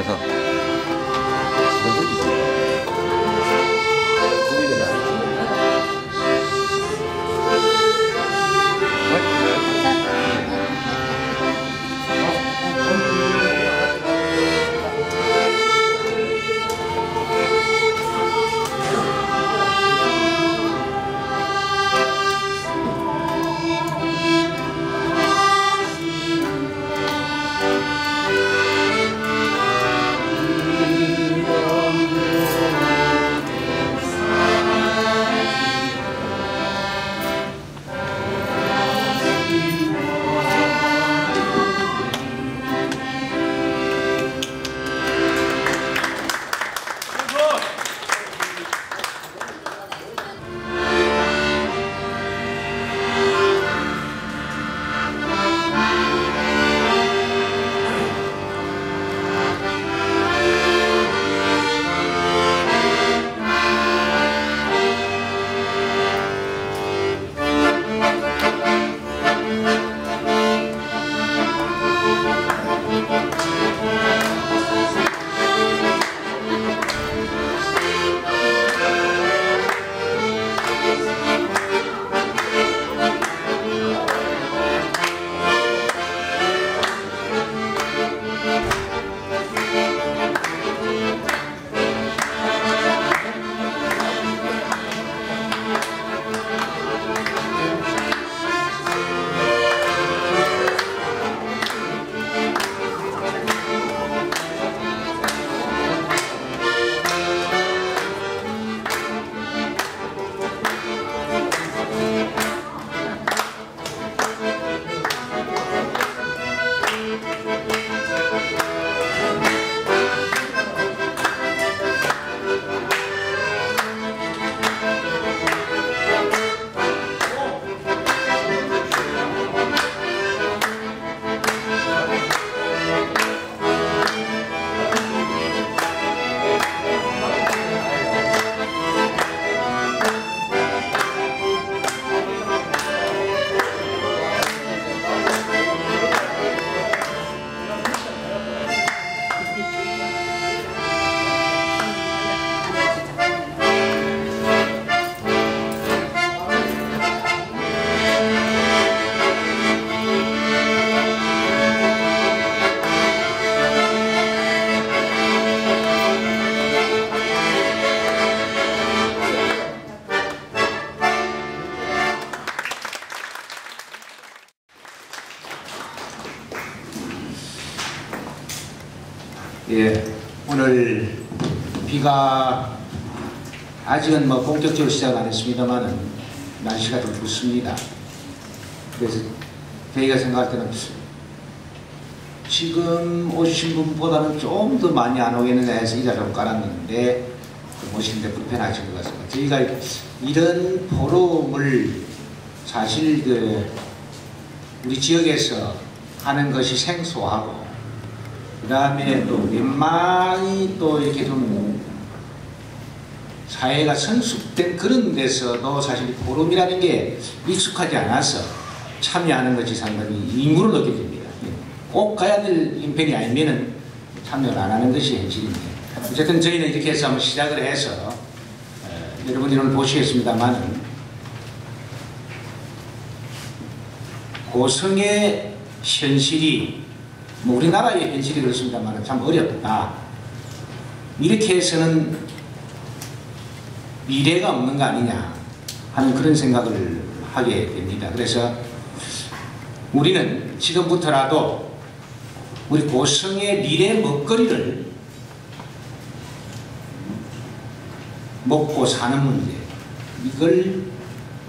나서. 예, 오늘 비가 아직은 뭐 본격적으로 시작 안 했습니다만은 날씨가 좀 좋습니다. 그래서 저희가 생각할 때는 지금 오신 분보다는 좀 더 많이 안 오겠느냐 해서 의자 좀 깔았는데 오시는데 불편하신 것 같습니다. 저희가 이런 포럼을 사실 우리 지역에서 하는 것이 생소하고 그 다음에 또 웬만히 또 이렇게 좀 사회가 성숙된 그런 데서도 사실 포럼이라는 게 익숙하지 않아서 참여하는 것이 상당히 의무로 느껴집니다. 꼭 가야 될 인편이 아니면은 참여를 안 하는 것이 현실입니다. 어쨌든 저희는 이렇게 해서 한번 시작을 해서 여러분이 오늘 보시겠습니다만은 고성의 현실이 뭐 우리나라의 현실이 그렇습니다만 참 어렵다. 이렇게 해서는 미래가 없는 거 아니냐 하는 그런 생각을 하게 됩니다. 그래서 우리는 지금부터라도 우리 고성의 미래 먹거리를 먹고 사는 문제, 이걸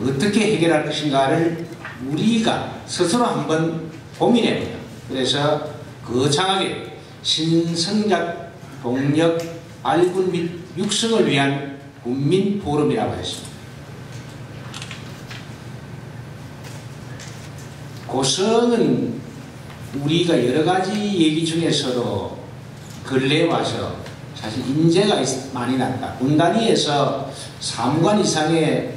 어떻게 해결할 것인가를 우리가 스스로 한번 고민해 봅니다. 그래서 거창하게 신성장 동력 발굴 및 육성을 위한 국민 포럼이라고 했습니다. 고성은 우리가 여러 가지 얘기 중에서도 근래에 와서 사실 인재가 많이 났다. 군단위에서 사무관 이상의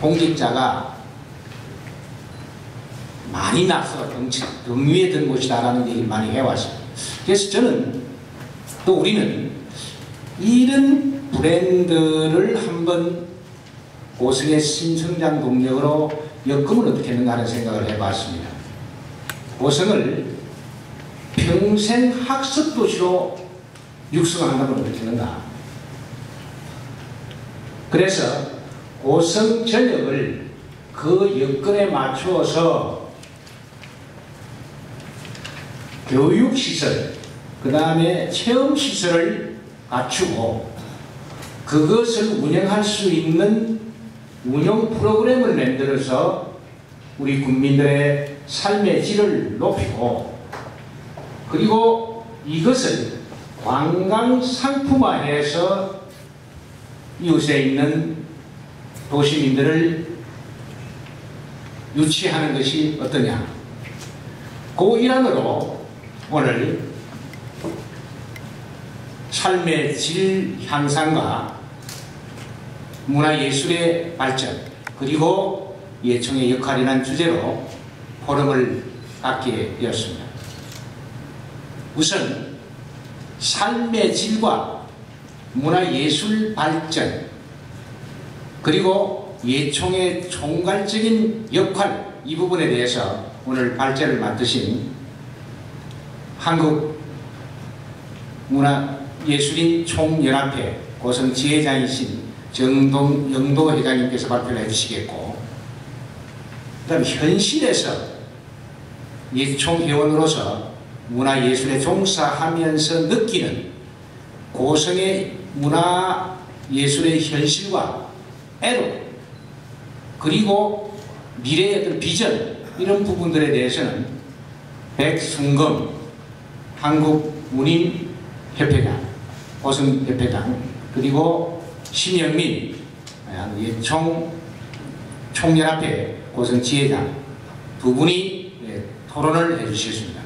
공직자가 많이 나서 경위에 든 곳이다라는 얘기를 많이 해왔습니다. 그래서 저는 또 우리는 이런 브랜드를 한번 고성의 신성장 동력으로 엮으면 어떻게 했는가 하는 생각을 해봤습니다. 고성을 평생 학습 도시로 육성한다면 어떻게 했는가. 그래서 고성 전역을 그 여건에 맞추어서 교육시설, 그 다음에 체험시설을 갖추고 그것을 운영할 수 있는 운영 프로그램을 만들어서 우리 국민들의 삶의 질을 높이고, 그리고 이것을 관광 상품화해서 이웃에 있는 도시민들을 유치하는 것이 어떠냐. 그 일환으로 오늘 삶의 질 향상과 문화예술의 발전, 그리고 예청의 역할이라는 주제로 포럼을 갖게 되었습니다. 우선 삶의 질과 문화예술 발전, 그리고 예총의 총괄적인 역할, 이 부분에 대해서 오늘 발제를 맡으신 한국문화예술인 총연합회 고성 지회장이신 정동영도 회장님께서 발표를 해주시겠고, 그 다음 현실에서 예총 회원으로서 문화예술에 종사하면서 느끼는 고성의 문화예술의 현실과 애로, 그리고 미래의 어떤 비전, 이런 부분들에 대해서는 백승검 한국문인협회장, 고성협회장, 그리고 심영민 총연합회 고성지회장 두 분이 토론을 해주시겠습니다.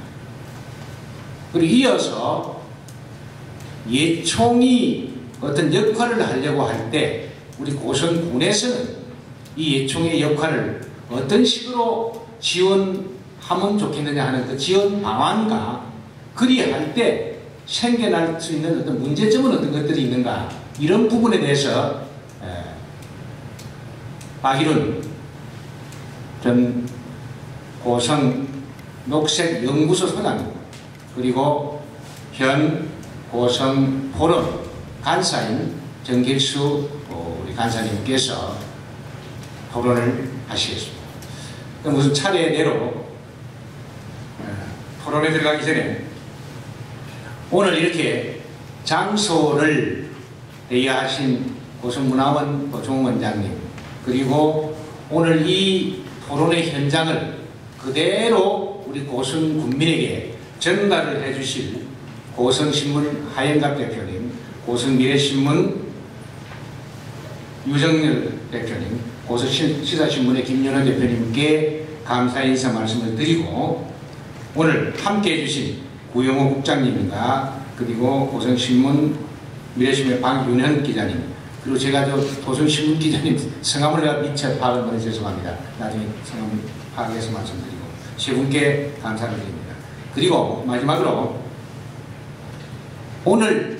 그리고 이어서 예총이 어떤 역할을 하려고 할 때 우리 고성군에서는 이 예총의 역할을 어떤 식으로 지원하면 좋겠느냐 하는 그 지원 방안과 그리할 때 생겨날 수 있는 어떤 문제점은 어떤 것들이 있는가, 이런 부분에 대해서 박일훈 전 고성 녹색연구소 소장, 그리고 현 고성 포럼 간사인 정길수 우리 간사님께서 토론을 하시겠습니다. 무슨 차례대로 토론에 들어가기 전에 오늘 이렇게 장소를 대여하신 고성문화원 고종 원장님, 그리고 오늘 이 토론의 현장을 그대로 우리 고성 군민에게 전달을 해주실 고성신문 하영갑 대표님, 고성미래신문 유정열 대표님, 고성시사신문의 김연호 대표님께 감사 인사 말씀을 드리고, 오늘 함께 해주신 구영호 국장님과 그리고 고성신문 미래신문의 박윤현 기자님, 그리고 제가 도성신문 기자님 성함을 내가 미처 파악을 못해 죄송합니다. 나중에 성함 파악해서 말씀드리고 세 분께 감사를 드립니다. 그리고 마지막으로 오늘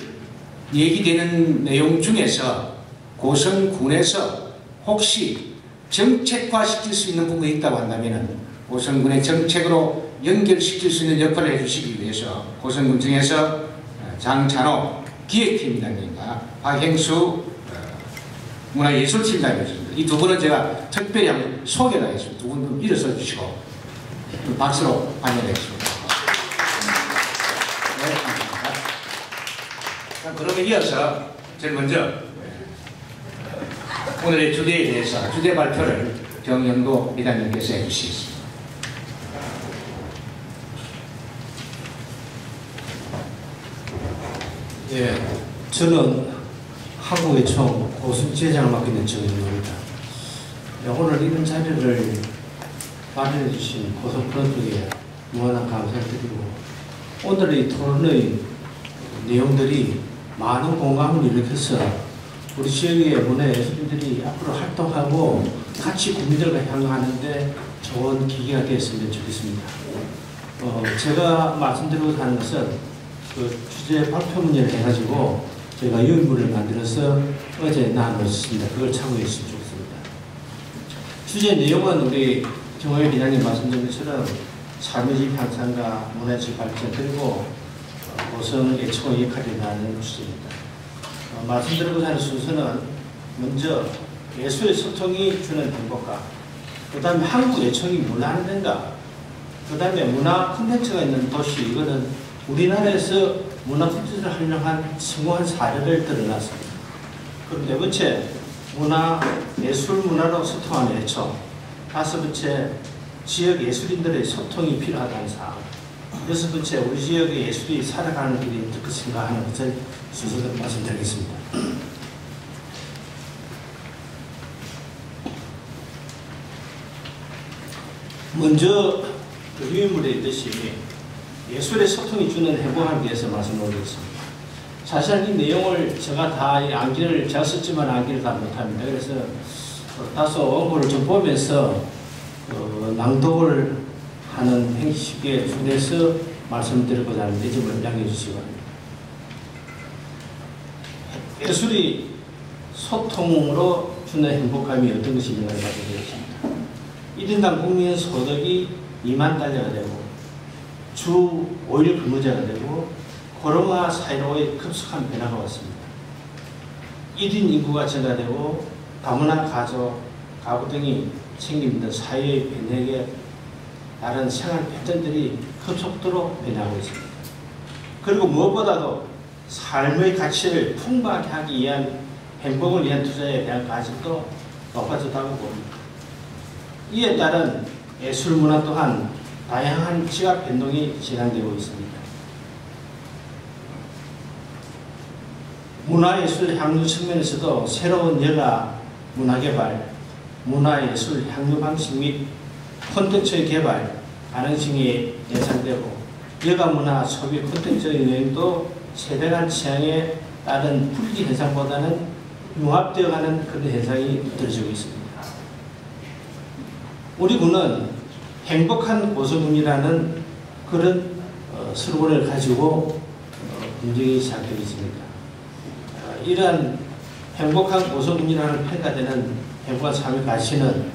얘기되는 내용 중에서 고성군에서 혹시 정책화시킬 수 있는 부분이 있다고 한다면 고성군의 정책으로 연결시킬 수 있는 역할을 해주시기 위해서 고성군청에서 장찬호 기획팀장님과 박행수 문화예술팀장이 오셨습니다. 이 두 분은 제가 특별히 한번 소개를 하겠습니다. 두 분 좀 일어서 주시고 박수로 환영하겠습니다. 네, 감사합니다. 그러면 이어서 제일 먼저 오늘의 주제에 대해서 주제 발표를 정영도 회장님께서 해주시겠습니다. 예, 저는 한국예총 고성지회장을 맡게 된 정영도입니다. 오늘 이런 자리를 마련해 주신 고성프런트에 무한한 감사를 드리고, 오늘의 토론의 내용들이 많은 공감을 일으켜서 우리 지역의 문화예술인들이 앞으로 활동하고 같이 국민들과 향하는데 좋은 기회가 되었으면 좋겠습니다. 제가 말씀드리고 하는 것은 그 주제 발표문제를 해가지고 저희가 요인물을 만들어서 어제 나눴습니다. 그걸 참고해 주시면 좋겠습니다. 주제 내용은 우리 정호영 기자님 말씀드린 것처럼 삶의 향상과 문화예술 발전 그리고 고성의 최고 역할이 나는 주제입니다. 말씀드리고자 하는 순서는 먼저 예술의 소통이 주는 행복과 그 다음에 한국 예청이 문화하는 데인가 그 다음에 문화 콘텐츠가 있는 도시 이거는 우리나라에서 문화 콘텐츠를 활용한 성공한 사례를 드러났습니다. 그리고 네 번째 예술 문화로 소통하는 예청 다섯 번째 지역 예술인들의 소통이 필요하다는 사항 여섯 번째 우리 지역의 예술이 살아가는 길이 어떻게 생각하는 것을 순서대로 말씀드리겠습니다. 먼저 그 유인물에 있듯이 예술의 소통이 주는 행복을 위해서 말씀을 올리겠습니다. 사실 이 내용을 제가 다 암기를 제가 썼지만 암기를 다 못합니다. 그래서 다소 원고를 좀 보면서 낭독을 하는 형식에 준해서 말씀드리고자 하는데 이 점을 양해해 주시기 바랍니다. 예술이 소통으로 주는 행복감이 어떤 것이 있는가를 말씀드리겠습니다. 1인당 국민 소득이 2만 달러가 되고 주 5일 근무제가 되고 코로나 사이로의 급속한 변화가 왔습니다. 1인 인구가 증가되고 다문화 가구 등이 생기는 사회의 변혁에 다른 생활 패턴들이 급속도로 변하고 있습니다. 그리고 무엇보다도 삶의 가치를 풍부하게 하기 위한 행복을 위한 투자에 대한 관심도 높아졌다고 봅니다. 이에 따른 예술 문화 또한 다양한 지각 변동이 진행되고 있습니다. 문화예술 향유 측면에서도 새로운 여가 문화개발, 문화예술 향유 방식 및 콘텐츠의 개발 가능성이 예상되고 여가 문화 소비 콘텐츠의 유행도 세대 간 취향에 따른 분리 현상보다는 융합되어가는 그런 현상이 느껴지고 있습니다. 우리 군은 행복한 고성군이라는 그런 슬로건을 가지고 군정이 시작되어 있습니다. 이러한 행복한 고성군이라는 평가되는 행복한 삶의 가치는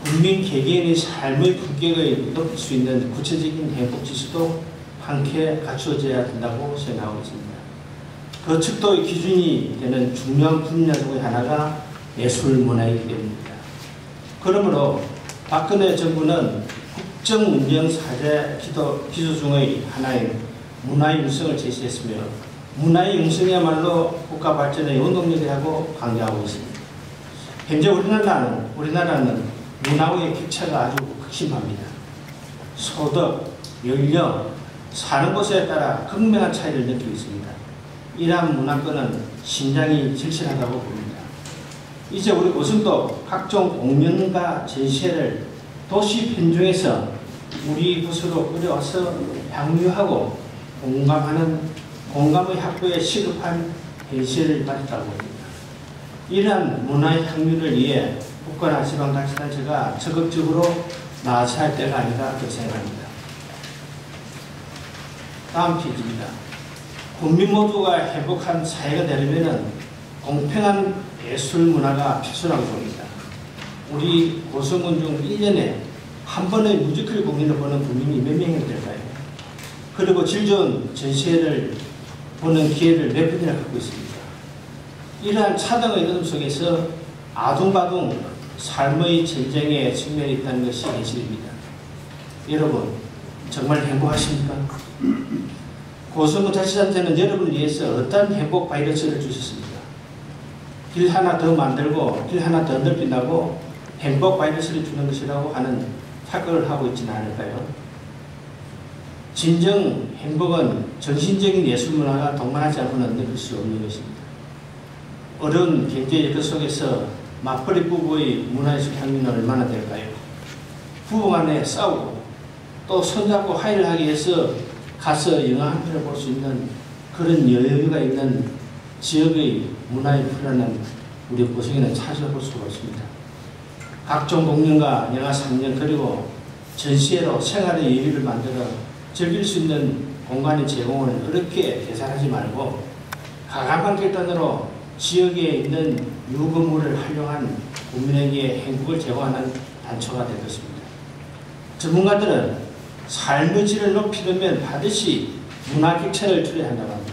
국민 개개인의 삶의 품격을 높일 수 있는 구체적인 행복 지수도 함께 갖추어져야 된다고 생각하고 있습니다. 그 측도의 기준이 되는 중요한 분야 중의 하나가 예술 문화이기 때문입니다. 그러므로 박근혜 정부는 국정운영사제 기조 중의 하나인 문화의 융성을 제시했으며 문화의 융성이야말로 국가 발전의 원동력이라고 강조하고 있습니다. 현재 우리나라는 문화의 격차가 아주 극심합니다. 소득, 연령, 사는 곳에 따라 극명한 차이를 느끼고 있습니다. 이러한 문화권은 신장이 절실하다고 봅니다. 이제 우리 고성도 각종 공연과 전시회를 도시 편중에서 우리 곳으로 끌어와서 향유하고 공감의 확보에 시급한 현실을 맞았다고 봅니다. 이러한 문화의 향유를 위해 국가나 지방자치단체가 적극적으로 나서야 할 때가 아닌가 그렇게 생각합니다. 다음 페이지입니다. 국민 모두가 행복한 사회가 되려면 공평한 예술 문화가 필수라고 봅니다. 우리 고성군 중 1년에 한 번의 뮤지컬 공연을 보는 국민이 몇 명이 될까요? 그리고 질 좋은 전시회를 보는 기회를 몇 번이나 갖고 있습니다. 이러한 차등의 흐름 속에서 아둥바둥 삶의 전쟁에 직면해 있다는 것이 현실입니다. 여러분 정말 행복하십니까? 고성군 자치단체는 여러분을 위해서 어떤 행복 바이러스를 주셨습니까? 길 하나 더 만들고 길 하나 더 넓힌다고 행복 바이러스를 주는 것이라고 하는 착각을 하고 있지는 않을까요? 진정 행복은 전신적인 예술 문화가 동반하지 않고는 느낄 수 없는 것입니다. 어려운 경제 여건 속에서 맞벌이 부부의 문화예술 향유는 얼마나 될까요? 부부 간에 싸우고 또 손잡고 화해를 하기 위해서 가서 영화 한 편을 볼 수 있는 그런 여유가 있는 지역의 문화의 풀어난 우리 고성에는 찾아볼 수가 없습니다. 각종 공연과 영화 3년 그리고 전시회로 생활의 여유를 만들어 즐길 수 있는 공간의 제공을 어렵게 계산하지 말고 가감한 결단으로 지역에 있는 유건물을 활용한 국민에게 행복을 제공하는 단초가 될 것입니다. 전문가들은 삶의 질을 높이려면 반드시 문화격차를 줄여야 한다고 합니다.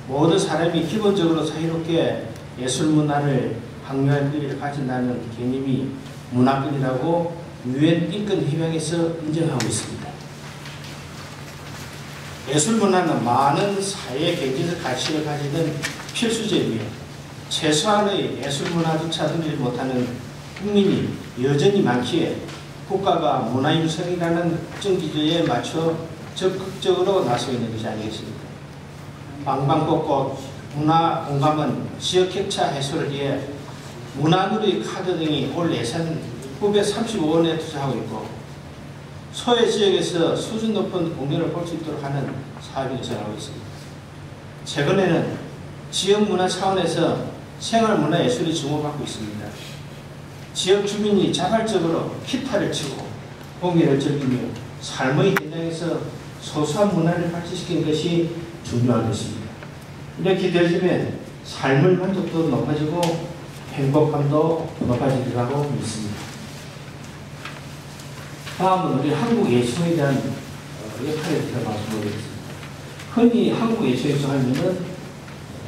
모든 사람이 기본적으로 사이롭게 예술문화를 항유할 권리를 가진다는 개념이 문화권이라고 유엔 인권협약에서 인정하고 있습니다. 예술문화는 많은 사회 경제적 가치를 가지는 필수제이며 최소한의 예술문화조차 누리지 못하는 국민이 여전히 많기에 국가가 문화유성이라는 정기조에 맞춰 적극적으로 나서 있는 것이 아니겠습니까? 방방곡곡 문화 공감은 지역 격차 해소를 위해 문화누리 카드 등이 올 예산 935원에 투자하고 있고 소외 지역에서 수준 높은 공연을 볼 수 있도록 하는 사업이 구성하고 있습니다. 최근에는 지역 문화 차원에서 생활문화 예술이 주목받고 있습니다. 지역 주민이 자발적으로 기타를 치고 공연을 즐기며 삶의 현장에서 소소한 문화를 발전시키는 것이 중요한 것입니다. 이렇게 되어지면 삶의 만족도 높아지고 행복감도 높아지리라고 믿습니다. 다음은 우리 한국 예술에 대한 역할에 대해서 말씀드리겠습니다. 흔히 한국 예술에서 하면은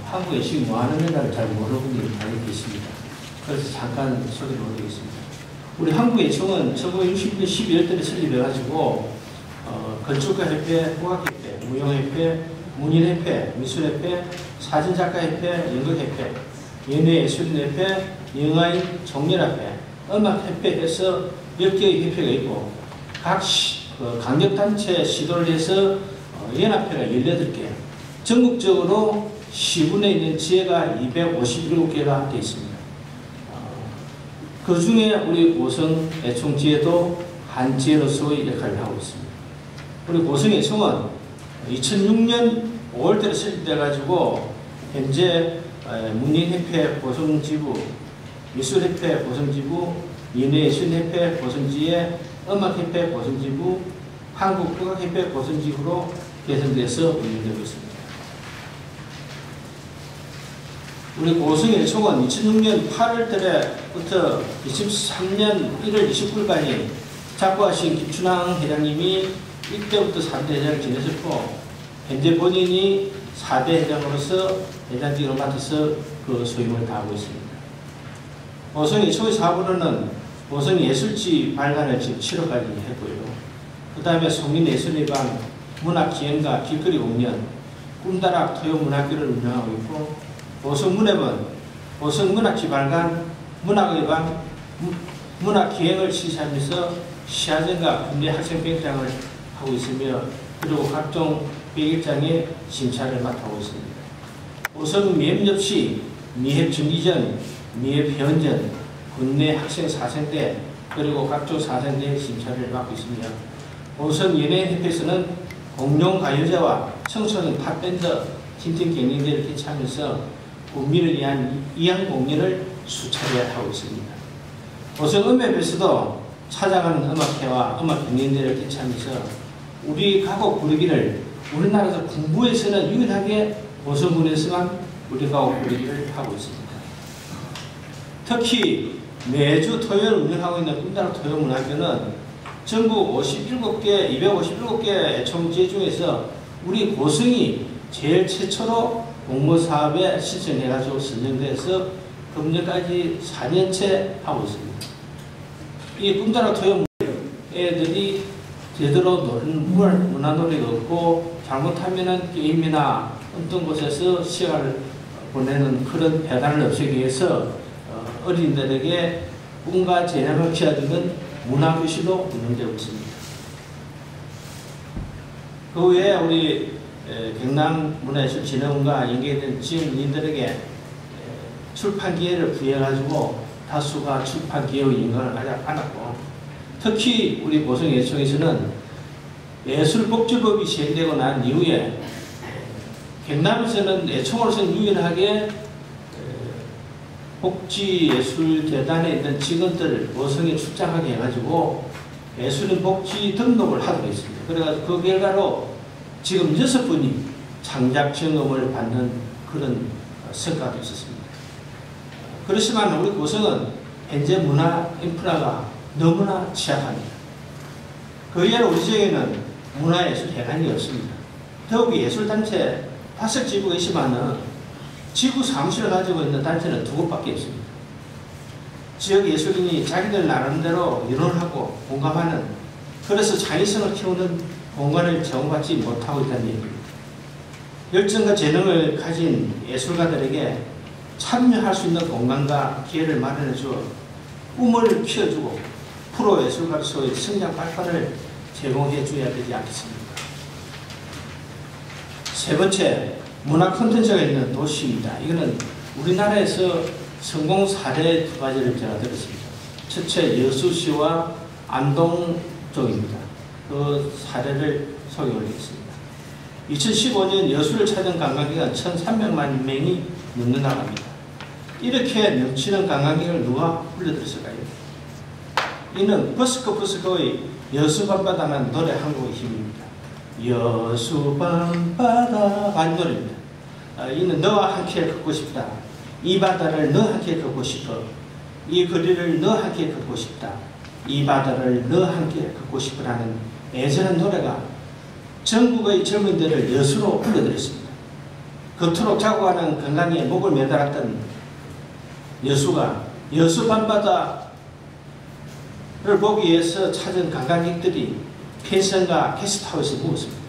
한국 예술이 뭐 하는 데를 잘 모르는 분들이 많이 계십니다. 그래서 잠깐 소개를 해드리겠습니다. 우리 한국예총은 1960년 12월달에 설립해가지고 건축가협회, 국악협회, 무용협회, 문인협회, 미술협회, 사진작가협회, 연극협회, 연예예술인협회, 영화인 종렬협회, 음악협회에서 몇 개의 협회가 있고 각 강력단체 시도를 해서 연합회가 18개, 전국적으로 시군에 있는 지혜가 257개가 되어 있습니다. 그 중에 우리 고성 애총지혜도 한 지혜로서의 역할을 하고 있습니다. 우리 고성 애총은 2006년 5월달에 설립돼가지고 현재 문인협회 고성지부, 미술협회 고성지부, 연예예술협회 고성지혜, 음악협회 고성지부, 한국국악협회 고성지부로 개선돼서 운영되고 있습니다. 우리 고성예총은 2006년 8월달부터 23년 1월 29일까지 작고하신 김춘왕 회장님이 1대부터 3대 회장을 지내셨고 현재 본인이 4대 회장으로서 회장직을 맡아서 그 소임을 다하고 있습니다. 고성예총의 사업으로는 고성예술지 발간을 지금 7호까지 했고요. 그 다음에 송민예술예방, 문학기행과 길거리 공연, 꿈다락 토요문학교를 운영하고 있고 고성문예은 고성문학지 발간, 문학예방, 문학기행을 실시하면서 시화전과 국내 학생병장을 하고 있으며 그리고 각종 백일장의 심사를 맡아오고 있습니다. 고성 미협접시, 미협정기전, 미협회원전, 국내 학생 사생대 그리고 각종 사생대 심사를 맡고 있으며 고성 연예인협회에서는 공룡가요제와 청소년 팝밴드 팀팀 경연대회를 개최하면서 국민을 위한 이양 공연을 수차례 하고 있습니다. 고성 음악협회에서도 찾아가는 음악회와 음악 경연대회를 개최하면서 우리 가곡 부르기를 우리나라에서 군부에서는 유일하게 고성군에서만 우리 가곡 부르기를 하고 있습니다. 특히 매주 토요일 운영하고 있는 꿈다락 토요문학교는 전국 57개, 257개 애총지회 중에서 우리 고성이 제일 최초로 공모사업에 신청해가지고 선정돼서 금년까지 4년째 하고 있습니다. 이 꿈다락 토요 애들이 제대로 문화놀이가 없고 잘못하면은 게임이나 어떤 곳에서 시간을 보내는 그런 배달을 없애기 위해서 어린이들에게 꿈과 재능을 키워주는 문화교실도 운영되고 있습니다. 그 외에 우리 경남문화예술진흥원과 연계된 지역민들에게 출판 기회를 부여해가지고 다수가 출판 기회의 영광을 안았고 특히 우리 고성예총에서는 예술복지법이 시행되고 난 이후에 경남에서는 예총으로서는 유일하게 복지예술재단에 있는 직원들을 고성에 출장하게 해가지고 예술인 복지 등록을 하도록 했습니다. 그래가지고 그 결과로 지금 6분이 창작 경험을 받는 그런 성과도 있었습니다. 그렇지만 우리 고성은 현재 문화 인프라가 너무나 취약합니다. 그 이하로 우리 지역에는 문화예술회관이 없습니다. 더욱 예술단체 5지구가 있지만은 지구 사무실을 가지고 있는 단체는 2곳밖에 없습니다. 지역 예술인이 자기들 나름대로 이론하고 공감하는, 그래서 창의성을 키우는 공간을 제공받지 못하고 있다는 얘기입니다. 열정과 재능을 가진 예술가들에게 참여할 수 있는 공간과 기회를 마련해 주어 꿈을 키워주고 프로 예술가로서의 성장 발판을 제공해 줘야 되지 않겠습니까? 세 번째, 문화 콘텐츠가 있는 도시입니다. 이거는 우리나라에서 성공 사례 2가지를 제가 들었습니다. 첫째, 여수시와 안동 쪽입니다. 그 사례를 소개해 드리겠습니다. 2015년 여수를 찾은 관광객은 1,300만 명이 넘는다고 합니다. 이렇게 넘치는 관광객을 누가 불러들였을까요? 이는 버스커의 여수 밤바다는 노래 한국의 힘입니다. 여수 밤바다 라는 노래입니다. 이는 너와 함께 걷고 싶다. 이 바다를 너와 함께 걷고 싶어. 이 거리를 너와 함께 걷고 싶다. 이 바다를 너와 함께 걷고 싶으라는 애절한 노래가 전국의 젊은이들을 여수로 불러들였습니다. 그토록 자고하는 건강에 목을 매달았던 여수가 여수 밤바다를 보기 위해서 찾은 관광객들이 펜션과 게스트하우스에 묵었습니다.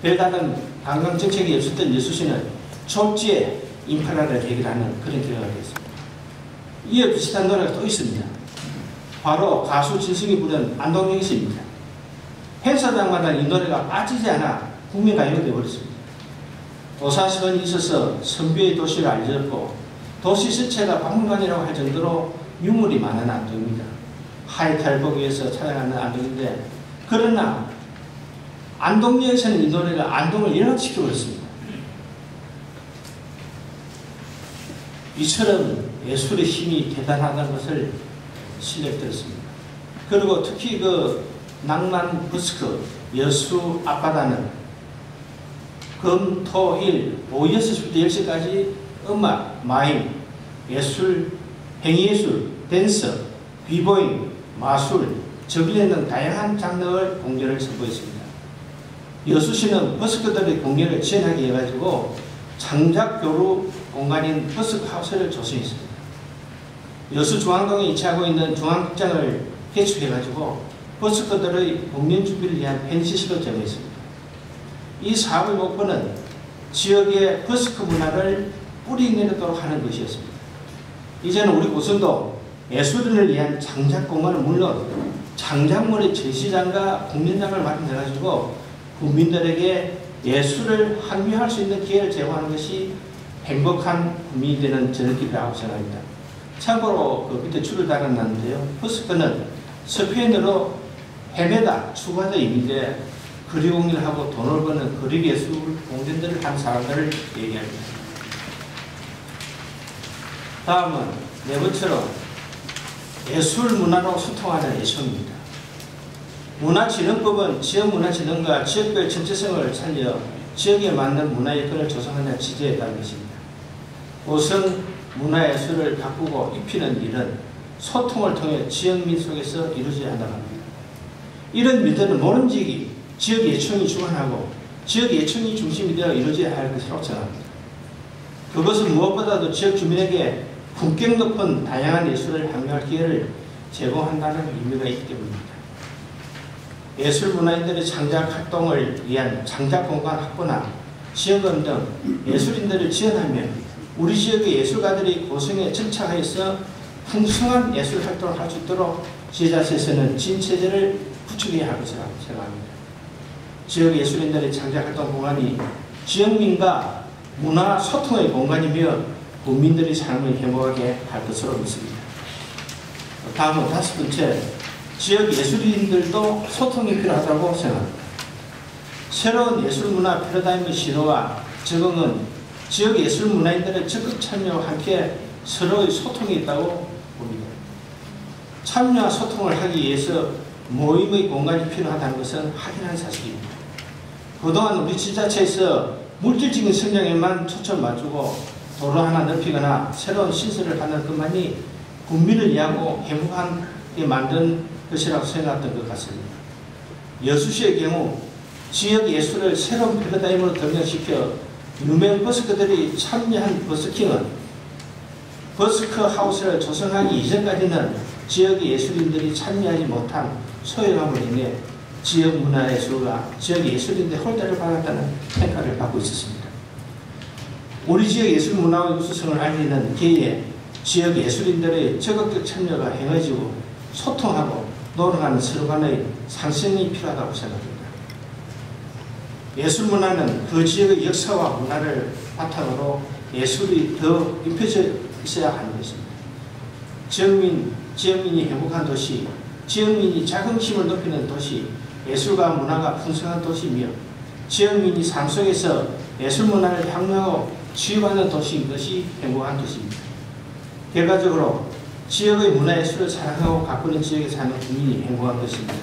별다른 관광정책이 없었던 여수시는 졸지에 인프라를 해결하는 그런 결과가 되었습니다. 이에 비슷한 노래가 또 있습니다. 바로 가수 진승이 부른 안동역에서입니다. 행사장마다 이 노래가 빠지지 않아 국민가요가 되어버렸습니다. 도사선이 있어서 선비의 도시를 알려졌고 도시 전체가 박물관이라고 할 정도로 유물이 많은 안동입니다. 하이탈 보기 위해서 찾아가는 안동인데, 그러나 안동역에서는 이 노래가 안동을 일어나시켜버렸습니다. 이처럼 예술의 힘이 대단하다는 것을 실력들었습니다. 그리고 특히 그 낭만 버스커 여수 앞바다는 금, 토, 일, 오후 6시부터 10시까지 음악, 마임, 예술, 행위예술, 댄서, 비보잉, 마술, 저글링 등 다양한 장르의 공연을 선보였습니다. 여수시는 버스커들의 공연을 지원하기 위해 가지고 창작 교류 공간인 버스커하우스를 조성했습니다. 여수중앙동에 위치하고 있는 중앙극장을 개축해가지고 버스커들의 공연 준비를 위한 팬시설을 제공했습니다. 이 사업의 목표는 지역의 버스커 문화를 뿌리내리도록 하는 것이었습니다. 이제는 우리 고성도 예술인을 위한 창작 공간은 물론 창작물의 전시장과 공연장을 마련해가지고 국민들에게 예술을 향유할 수 있는 기회를 제공하는 것이 행복한 국민이 되는 저녁길이라고 생각합니다. 참고로 그 밑에 줄을 달아놨는데요. 버스커는 스페인어로 헤메다, 추구하다 의미인데 거리 공연을 하고 돈을 버는 거리 예술 공연들을 한 사람들을 얘기합니다. 다음은 네 번째로 예술 문화로 소통하는 예술입니다. 문화진흥법은 지역문화진흥과 지역별 정체성을 살려 지역에 맞는 문화여건을 조성하는 취지에 따른 것입니다. 고성 문화예술을 가꾸고 입히는 일은 소통을 통해 지역민 속에서 이루어져야 한다고 합니다. 이런 일들은 모름지기 지역예청이 주관하고 지역예청이 중심이 되어 이루어져야 할 것이라고 생각합니다. 그것은 무엇보다도 지역 주민에게 품격 높은 다양한 예술을 향유할 기회를 제공한다는 의미가 있기 때문입니다. 예술문화인들의 창작 활동을 위한 창작 공간 확보나 지원금 등 예술인들을 지원하며 우리 지역의 예술가들이 고성에 정착하여서 풍성한 예술 활동을 할 수 있도록 지자체에서는 진체제를 구축해야 할 것이라고 생각합니다. 지역 예술인들의 창작 활동 공간이 지역민과 문화 소통의 공간이며 국민들의 삶을 행복하게 할 것으로 믿습니다. 다음은 5번째, 지역 예술인들도 소통이 필요하다고 생각합니다. 새로운 예술문화 패러다임의 시도와 적응은 지역 예술문화인들의 적극 참여와 함께 서로의 소통이 있다고 봅니다. 참여와 소통을 하기 위해서 모임의 공간이 필요하다는 것은 확인한 사실입니다. 그동안 우리 지자체에서 물질적인 성장에만 초점을 맞추고 도로 하나 넓히거나 새로운 신설을 하는 것만이 국민을 위하고 행복하게 만든 것이라고 생각했던 것 같습니다. 여수시의 경우 지역 예술을 새로운 패러다임으로 등장시켜 유명 버스커들이 참여한 버스킹은 버스커 하우스를 조성하기 이전까지는 지역의 예술인들이 참여하지 못한 소외감으로 인해 지역 문화예술가, 지역 예술인들의 홀대를 받았다는 평가를 받고 있었습니다. 우리 지역 예술 문화의 우수성을 알리는 기회에 지역 예술인들의 적극적 참여가 행해지고 소통하고 노력하는 서로 간의 상생이 필요하다고 생각합니다. 예술 문화는 그 지역의 역사와 문화를 바탕으로 예술이 더 입혀져 있어야 하는 것입니다. 지역민이 행복한 도시, 지역민이 자긍심을 높이는 도시, 예술과 문화가 풍성한 도시이며 지역민이 삶 속에서 예술 문화를 향유하고 치유하는 도시인 것이 행복한 도시입니다. 결과적으로 지역의 문화예술을 사랑하고 가꾸는 지역에 사는 국민이 행복한 것입니다.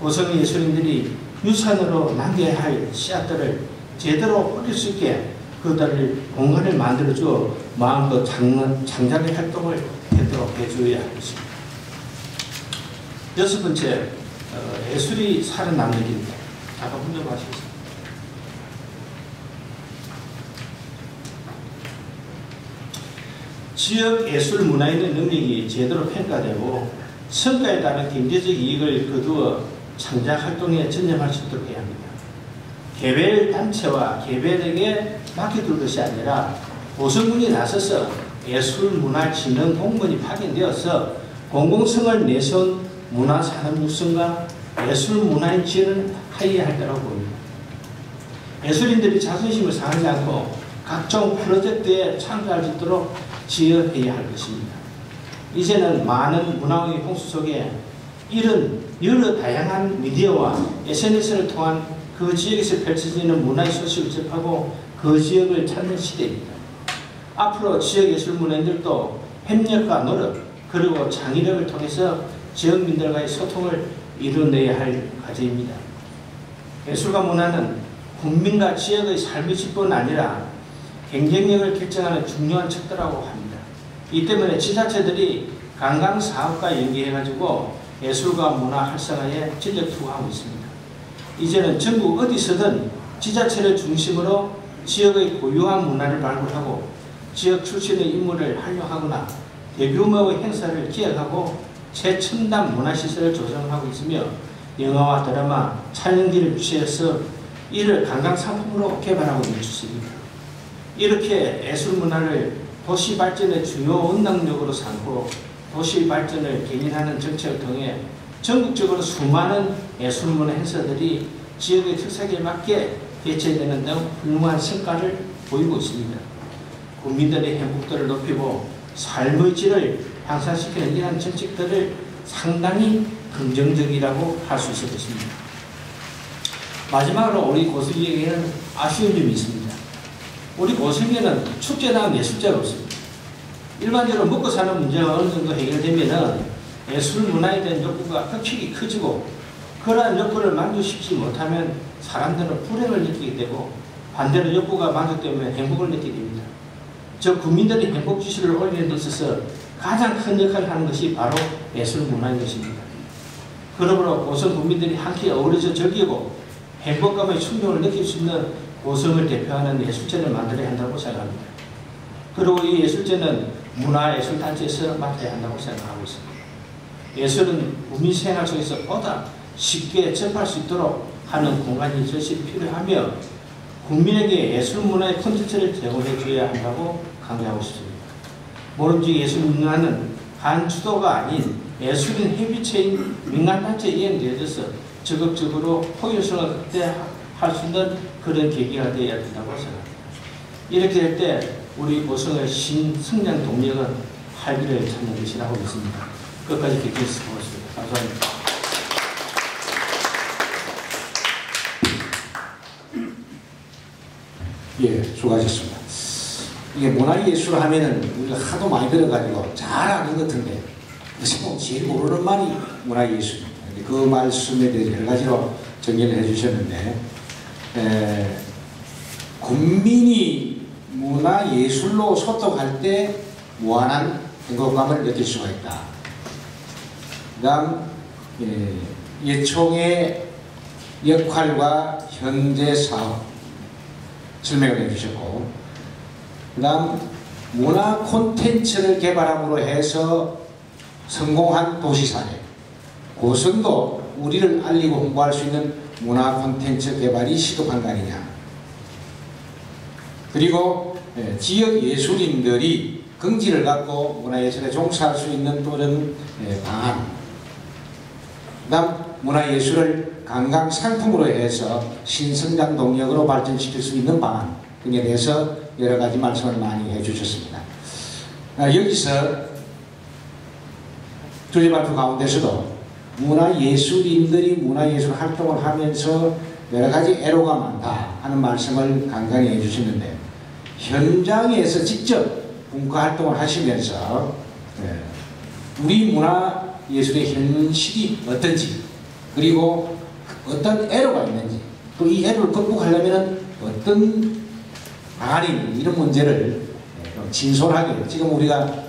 고성의 예술인들이 유산으로 남겨야 할 씨앗들을 제대로 뿌릴 수 있게 그들을 공간을 만들어주어 마음껏 창작의 활동을 하도록 해줘야 하겠습니다. 여섯 번째, 예술이 살아남는 길입니다. 잠깐 혼자 마시겠습니다. 지역 예술 문화인의 능력이 제대로 평가되고 성과에 따른 경제적 이익을 거두어 창작 활동에 전념할 수 있도록 해야 합니다. 개별 단체와 개별에게 맡겨둘 것이 아니라 고성군이 나서서 예술문화진흥 공무원이 파견되어서 공공성을 내세운 문화산업 육성과 예술문화인 지원을 하여야 할 거라고 봅니다. 예술인들이 자존심을 상하지 않고 각종 프로젝트에 참가할 수 있도록 지원해야 할 것입니다. 이제는 많은 문화의 홍수 속에 이런 여러 다양한 미디어와 SNS를 통한 그 지역에서 펼쳐지는 문화의 소식을 접하고 그 지역을 찾는 시대입니다. 앞으로 지역예술문화인들도 협력과 노력 그리고 창의력을 통해서 지역민들과의 소통을 이뤄내야 할 과제입니다. 예술과 문화는 국민과 지역의 삶의 질뿐 아니라 경쟁력을 결정하는 중요한 척도라고 합니다. 이 때문에 지자체들이 관광사업과 연계해가지고 예술과 문화 활성화에 전력 투구하고 있습니다. 이제는 전국 어디서든 지자체를 중심으로 지역의 고유한 문화를 발굴하고 지역 출신의 인물을 활용하거나 대규모의 행사를 기획하고 최첨단 문화시설을 조성하고 있으며 영화와 드라마, 촬영지를 유치해서 이를 관광상품으로 개발하고 있는 추세입니다. 이렇게 예술문화를 도시발전의 주요 원동력으로 삼고 도시발전을 견인하는 정책을 통해 전국적으로 수많은 예술문화 행사들이 지역의 특색에 맞게 개최되는 등 훌륭한 성과를 보이고 있습니다. 국민들의 행복도를 높이고 삶의 질을 향상시키는 이러한 정책들을 상당히 긍정적이라고 할 수 있을 것입니다. 마지막으로 우리 고성에게는 아쉬운 점이 있습니다. 우리 고성에는 축제나 예술제가 없습니다. 일반적으로 먹고 사는 문제가 어느 정도 해결되면은 예술 문화에 대한 욕구가 극히 커지고 그러한 욕구를 만족시키지 못하면 사람들은 불행을 느끼게 되고 반대로 욕구가 만족되면 행복을 느끼게 됩니다. 저 국민들의 행복 지수를 올리는 데 있어서 가장 큰 역할을 하는 것이 바로 예술 문화인 것입니다. 그러므로 고성 국민들이 함께 어우러져 즐기고 행복감의 충족을 느낄 수 있는 고성을 대표하는 예술제를 만들어야 한다고 생각합니다. 그리고 이 예술제는 문화예술단체에서 맡아야 한다고 생각하고 있습니다. 예술은 국민 생활 속에서 보다 쉽게 접할 수 있도록 하는 공간이 절실히 필요하며 국민에게 예술문화의 콘텐츠를 제공해 줘야 한다고 강조하고 싶습니다. 모름지기 예술문화는 한 주도가 아닌 예술인 협의체인 민간단체에 이행되어져서 적극적으로 포용성을 극대화할 수 있는 그런 계기가 되어야 된다고 생각합니다. 이렇게 될 때 우리 고성의 신성장 동력은 활기를 찾는 것이라고 믿습니다. 끝까지 기대해주셔서 고맙습니다. 감사합니다. 예, 수고하셨습니다. 이게 문화예술 하면은 우리가 하도 많이 들어가지고 잘 아는 것 같은데 뭐 제일 모르는 말이 문화예술입니다. 그 말씀에 대해서 여러 가지로 정리를 해주셨는데 국민이 문화 예술로 소통할 때 무한한 행복감을 느낄 수가 있다. 그다음 예총의 역할과 현재 사업 설명을 해주셨고, 그다음 문화 콘텐츠를 개발함으로 해서 성공한 도시 사례, 고성도 우리를 알리고 홍보할 수 있는 문화 콘텐츠 개발이 시급한 거 아니냐. 그리고 지역 예술인들이 긍지를 갖고 문화예술에 종사할 수 있는 또는 방안, 그 다음 문화예술을 관광 상품으로 해서 신성장 동력으로 발전시킬 수 있는 방안 등에 대해서 여러 가지 말씀을 많이 해주셨습니다. 여기서 주제 발표 가운데서도 문화예술인들이 문화예술 활동을 하면서 여러 가지 애로가 많다 하는 말씀을 간간히 해주시는데, 현장에서 직접 문化활동을 하시면서 우리 문화예술의 현실이 어떤지, 그리고 어떤 애로가 있는지, 또 이 애로를 극복하려면 어떤 방안이, 이런 문제를 좀 진솔하게, 지금 우리가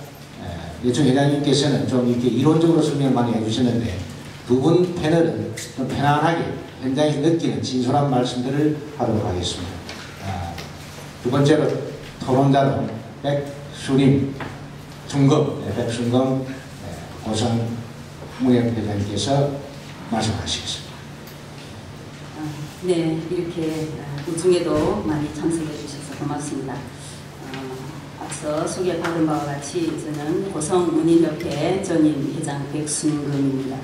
예총 회장님께서는 좀 이렇게 이론적으로 설명을 많이 해주셨는데, 두 분 패널은 좀 편안하게 현장에서 느끼는 진솔한 말씀들을 하도록 하겠습니다. 두 번째로 토론자로 백순임 백순금 고성문협 회장님께서 말씀하시겠습니다. 네, 이렇게 우중에도 많이 참석해 주셔서 고맙습니다. 앞서 소개받은 바와 같이 저는 고성문인협회 전임 회장 백순금입니다.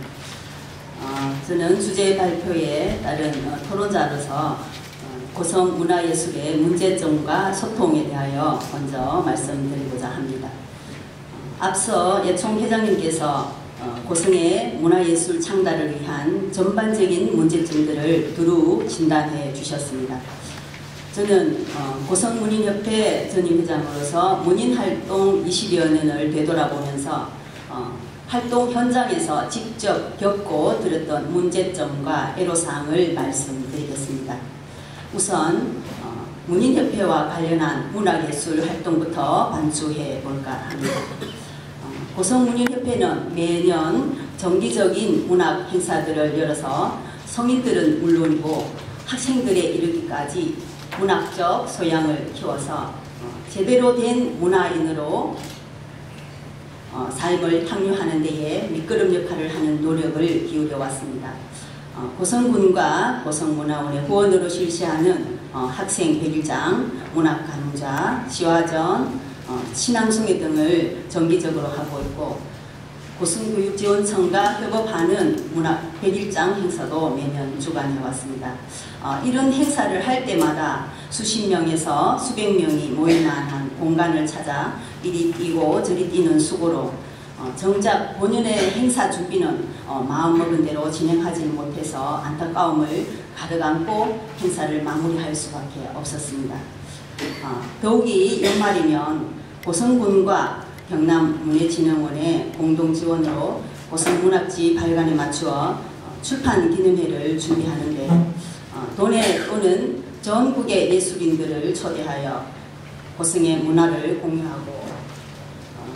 저는 주제 발표에 따른 토론자로서 고성문화예술의 문제점과 소통에 대하여 먼저 말씀드리고자 합니다. 앞서 예총 회장님께서 고성의 문화예술 창달을 위한 전반적인 문제점들을 두루 진단해 주셨습니다. 저는 고성문인협회 전임회장으로서 문인활동 20여 년을 되돌아보면서 활동 현장에서 직접 겪고 들었던 문제점과 애로사항을 말씀드리겠습니다. 우선 문인협회와 관련한 문화예술 활동부터 반수해 볼까 합니다. 고성문인협회는 매년 정기적인 문학 행사들을 열어서 성인들은 물론이고 학생들에 이르기까지 문학적 소양을 키워서 제대로 된 문화인으로 삶을 향유하는 데에 밑거름 역할을 하는 노력을 기울여 왔습니다. 고성군과 고성문화원의 후원으로 실시하는 학생 백일장, 문학간호자, 지화전, 신앙송회 등을 정기적으로 하고 있고, 고성교육지원청과 협업하는 문학 백일장 행사도 매년 주관해 왔습니다. 이런 행사를 할 때마다 수십 명에서 수백 명이 모일 만한 공간을 찾아 이리 뛰고 저리 뛰는 수고로 정작 본연의 행사 준비는 마음먹은 대로 진행하지 못해서 안타까움을 가득 안고 행사를 마무리할 수밖에 없었습니다. 더욱이 연말이면 고성군과 경남문예진흥원의 공동지원으로 고성문학지 발간에 맞추어 출판 기념회를 준비하는데, 도내 또는 전국의 예술인들을 초대하여 고성의 문화를 공유하고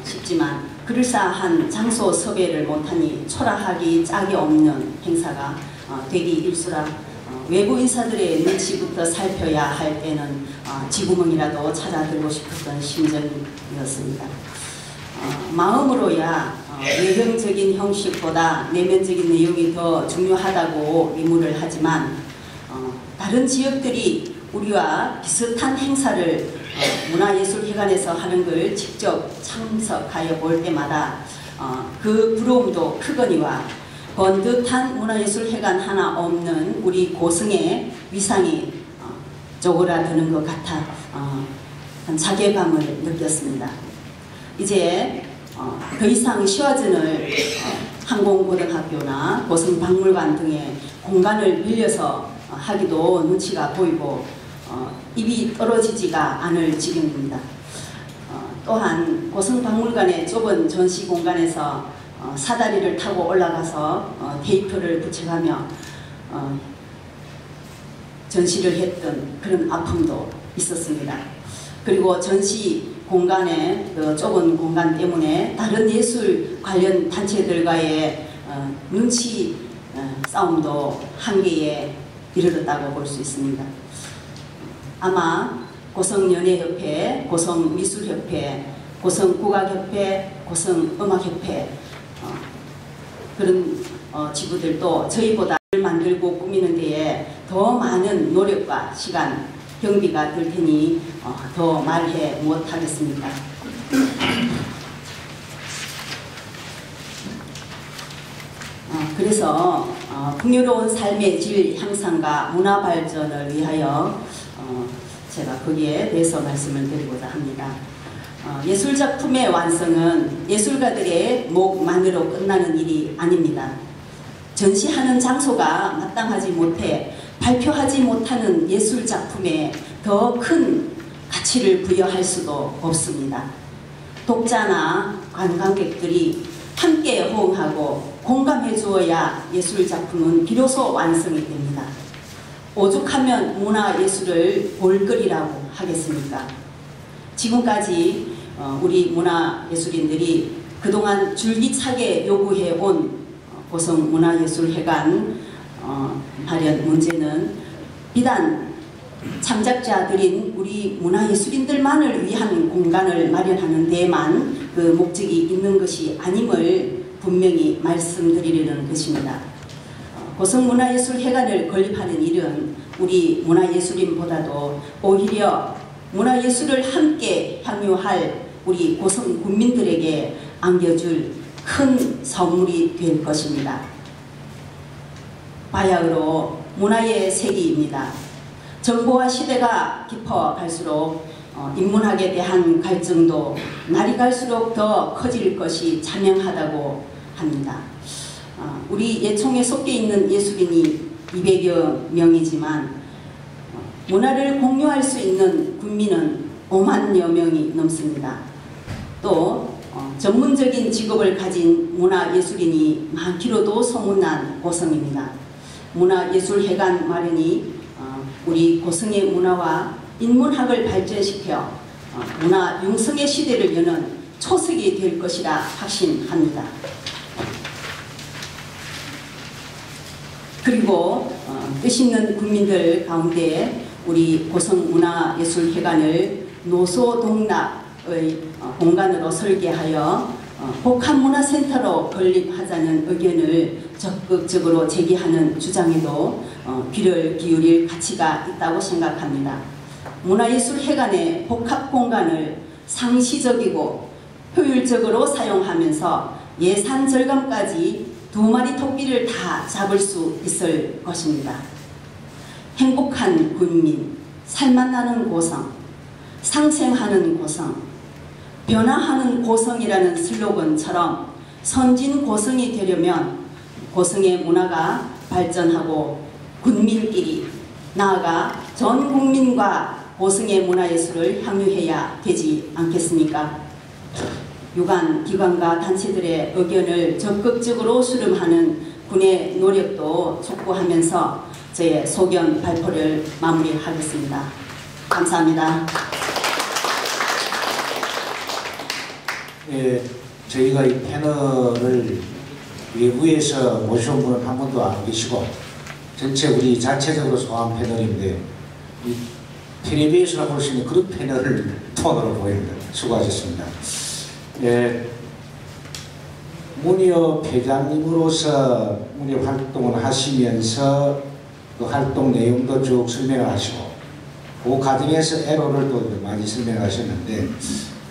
싶지만 그럴싸한 장소 섭외를 못하니 초라하기 짝이 없는 행사가 되기 일쑤라 외부 인사들의 눈치부터 살펴야 할 때는 지구멍이라도 찾아들고 싶었던 심정이었습니다. 마음으로야 외형적인 형식보다 내면적인 내용이 더 중요하다고 의무를 하지만 다른 지역들이 우리와 비슷한 행사를 문화예술회관에서 하는 걸 직접 참석하여 볼 때마다 그 부러움도 크거니와 번듯한 문화예술회관 하나 없는 우리 고성의 위상이 쪼그라드는 것 같아 자괴감을 느꼈습니다. 이제 더 이상 시화전을 항공고등학교나 고성박물관 등의 공간을 빌려서 하기도 눈치가 보이고 입이 떨어지지가 않을 지경입니다. 또한 고성박물관의 좁은 전시 공간에서 사다리를 타고 올라가서 테이프를 붙여가며 전시를 했던 그런 아픔도 있었습니다. 그리고 전시 공간에 그 좁은 공간 때문에 다른 예술 관련 단체들과의 눈치 싸움도 한계에 이르렀다고 볼 수 있습니다. 아마 고성연예협회, 고성미술협회, 고성국악협회, 고성음악협회 그런 지부들도 저희보다 만들고 꾸미는 데에 더 많은 노력과 시간, 경비가 들 테니 더 말해 못하겠습니다. 그래서 풍요로운 삶의 질 향상과 문화 발전을 위하여 제가 거기에 대해서 말씀을 드리고자 합니다. 예술작품의 완성은 예술가들의 목만으로 끝나는 일이 아닙니다. 전시하는 장소가 마땅하지 못해 발표하지 못하는 예술작품에 더 큰 가치를 부여할 수도 없습니다. 독자나 관광객들이 함께 호응하고 공감해 주어야 예술작품은 비로소 완성이 됩니다. 오죽하면 문화예술을 볼거리라고 하겠습니까? 지금까지 우리 문화예술인들이 그동안 줄기차게 요구해온 고성문화예술회관 마련 문제는 비단 창작자들인 우리 문화예술인들만을 위한 공간을 마련하는 데만 그 목적이 있는 것이 아님을 분명히 말씀드리려는 것입니다. 고성문화예술회관을 건립하는 일은 우리 문화예술인보다도 오히려 문화예술을 함께 향유할 우리 고성 국민들에게 안겨줄 큰 선물이 될 것입니다. 바야흐로 문화의 세계입니다. 정보화 시대가 깊어갈수록 인문학에 대한 갈증도 날이 갈수록 더 커질 것이 자명하다고 합니다. 우리 예총에 속해 있는 예술인이 200여 명이지만 문화를 공유할 수 있는 국민은 5만여 명이 넘습니다. 또 전문적인 직업을 가진 문화예술인이 많기로도 소문난 고성입니다. 문화예술회관 마련이 우리 고성의 문화와 인문학을 발전시켜 문화 융성의 시대를 여는 초석이 될 것이라 확신합니다. 그리고 뜻있는 국민들 가운데 우리 고성문화예술회관을 노소동락의 공간으로 설계하여 복합문화센터로 건립하자는 의견을 적극적으로 제기하는 주장에도 귀를 기울일 가치가 있다고 생각합니다. 문화예술회관의 복합공간을 상시적이고 효율적으로 사용하면서 예산 절감까지 2마리 토끼를 다 잡을 수 있을 것입니다. 행복한 국민, 살맛나는 고성, 상생하는 고성, 변화하는 고성이라는 슬로건처럼 선진 고성이 되려면 고성의 문화가 발전하고 국민끼리 나아가 전 국민과 고성의 문화예술을 향유해야 되지 않겠습니까? 유관, 기관과 단체들의 의견을 적극적으로 수렴하는 군의 노력도 촉구하면서 저의 소견 발표를 마무리하겠습니다. 감사합니다. 예, 저희가 이 패널을 외부에서 모셔온 분은 한 분도 안 계시고 전체 우리 자체적으로 소환 패널인데 이 텔레비에서나 볼 수 있는 그룹 패널을 톤으로 보입니다. 수고하셨습니다. 예, 문희엽 회장님으로서 문희엽 활동을 하시면서 그 활동 내용도 쭉 설명을 하시고 그 과정에서 애로를 또 많이 설명하셨는데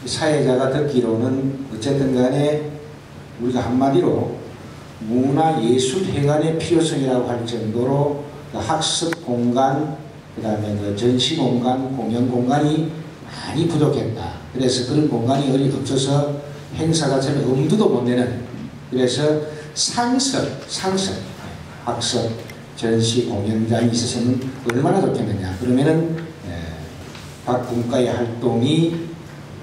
사회자가 듣기로는 어쨌든 간에 우리가 한마디로 문화예술회관의 필요성이라고 할 정도로 그 학습 공간, 그 다음에 그 전시 공간, 공연 공간이 많이 부족했다. 그래서 그런 공간이 어디 없어서 행사가 전혀 엄두도 못 내는, 그래서 상습, 학습, 전시 공연장이 있었으면 얼마나 좋겠느냐. 그러면은 각 분과의 활동이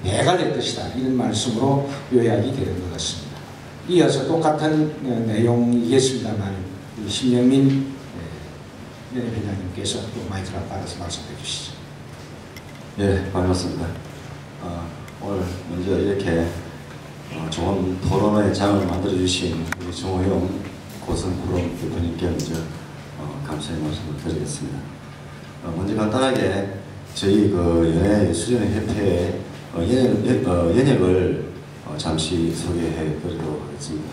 배가 될 것이다. 이런 말씀으로 요약이 되는 것 같습니다. 이어서 똑같은 내용이겠습니다만 신명민 연예회장님께서 또 마이크를 받아서 말씀해 주시죠. 예, 반갑습니다. 오늘 먼저 이렇게 좋은 토론의 장을 만들어주신 우리 정호영 고성프로 대표님께 먼저 감사의 말씀을 드리겠습니다. 먼저 간단하게 저희 그 연예예술인협회의 연역을 잠시 소개해 드리도록 하겠습니다.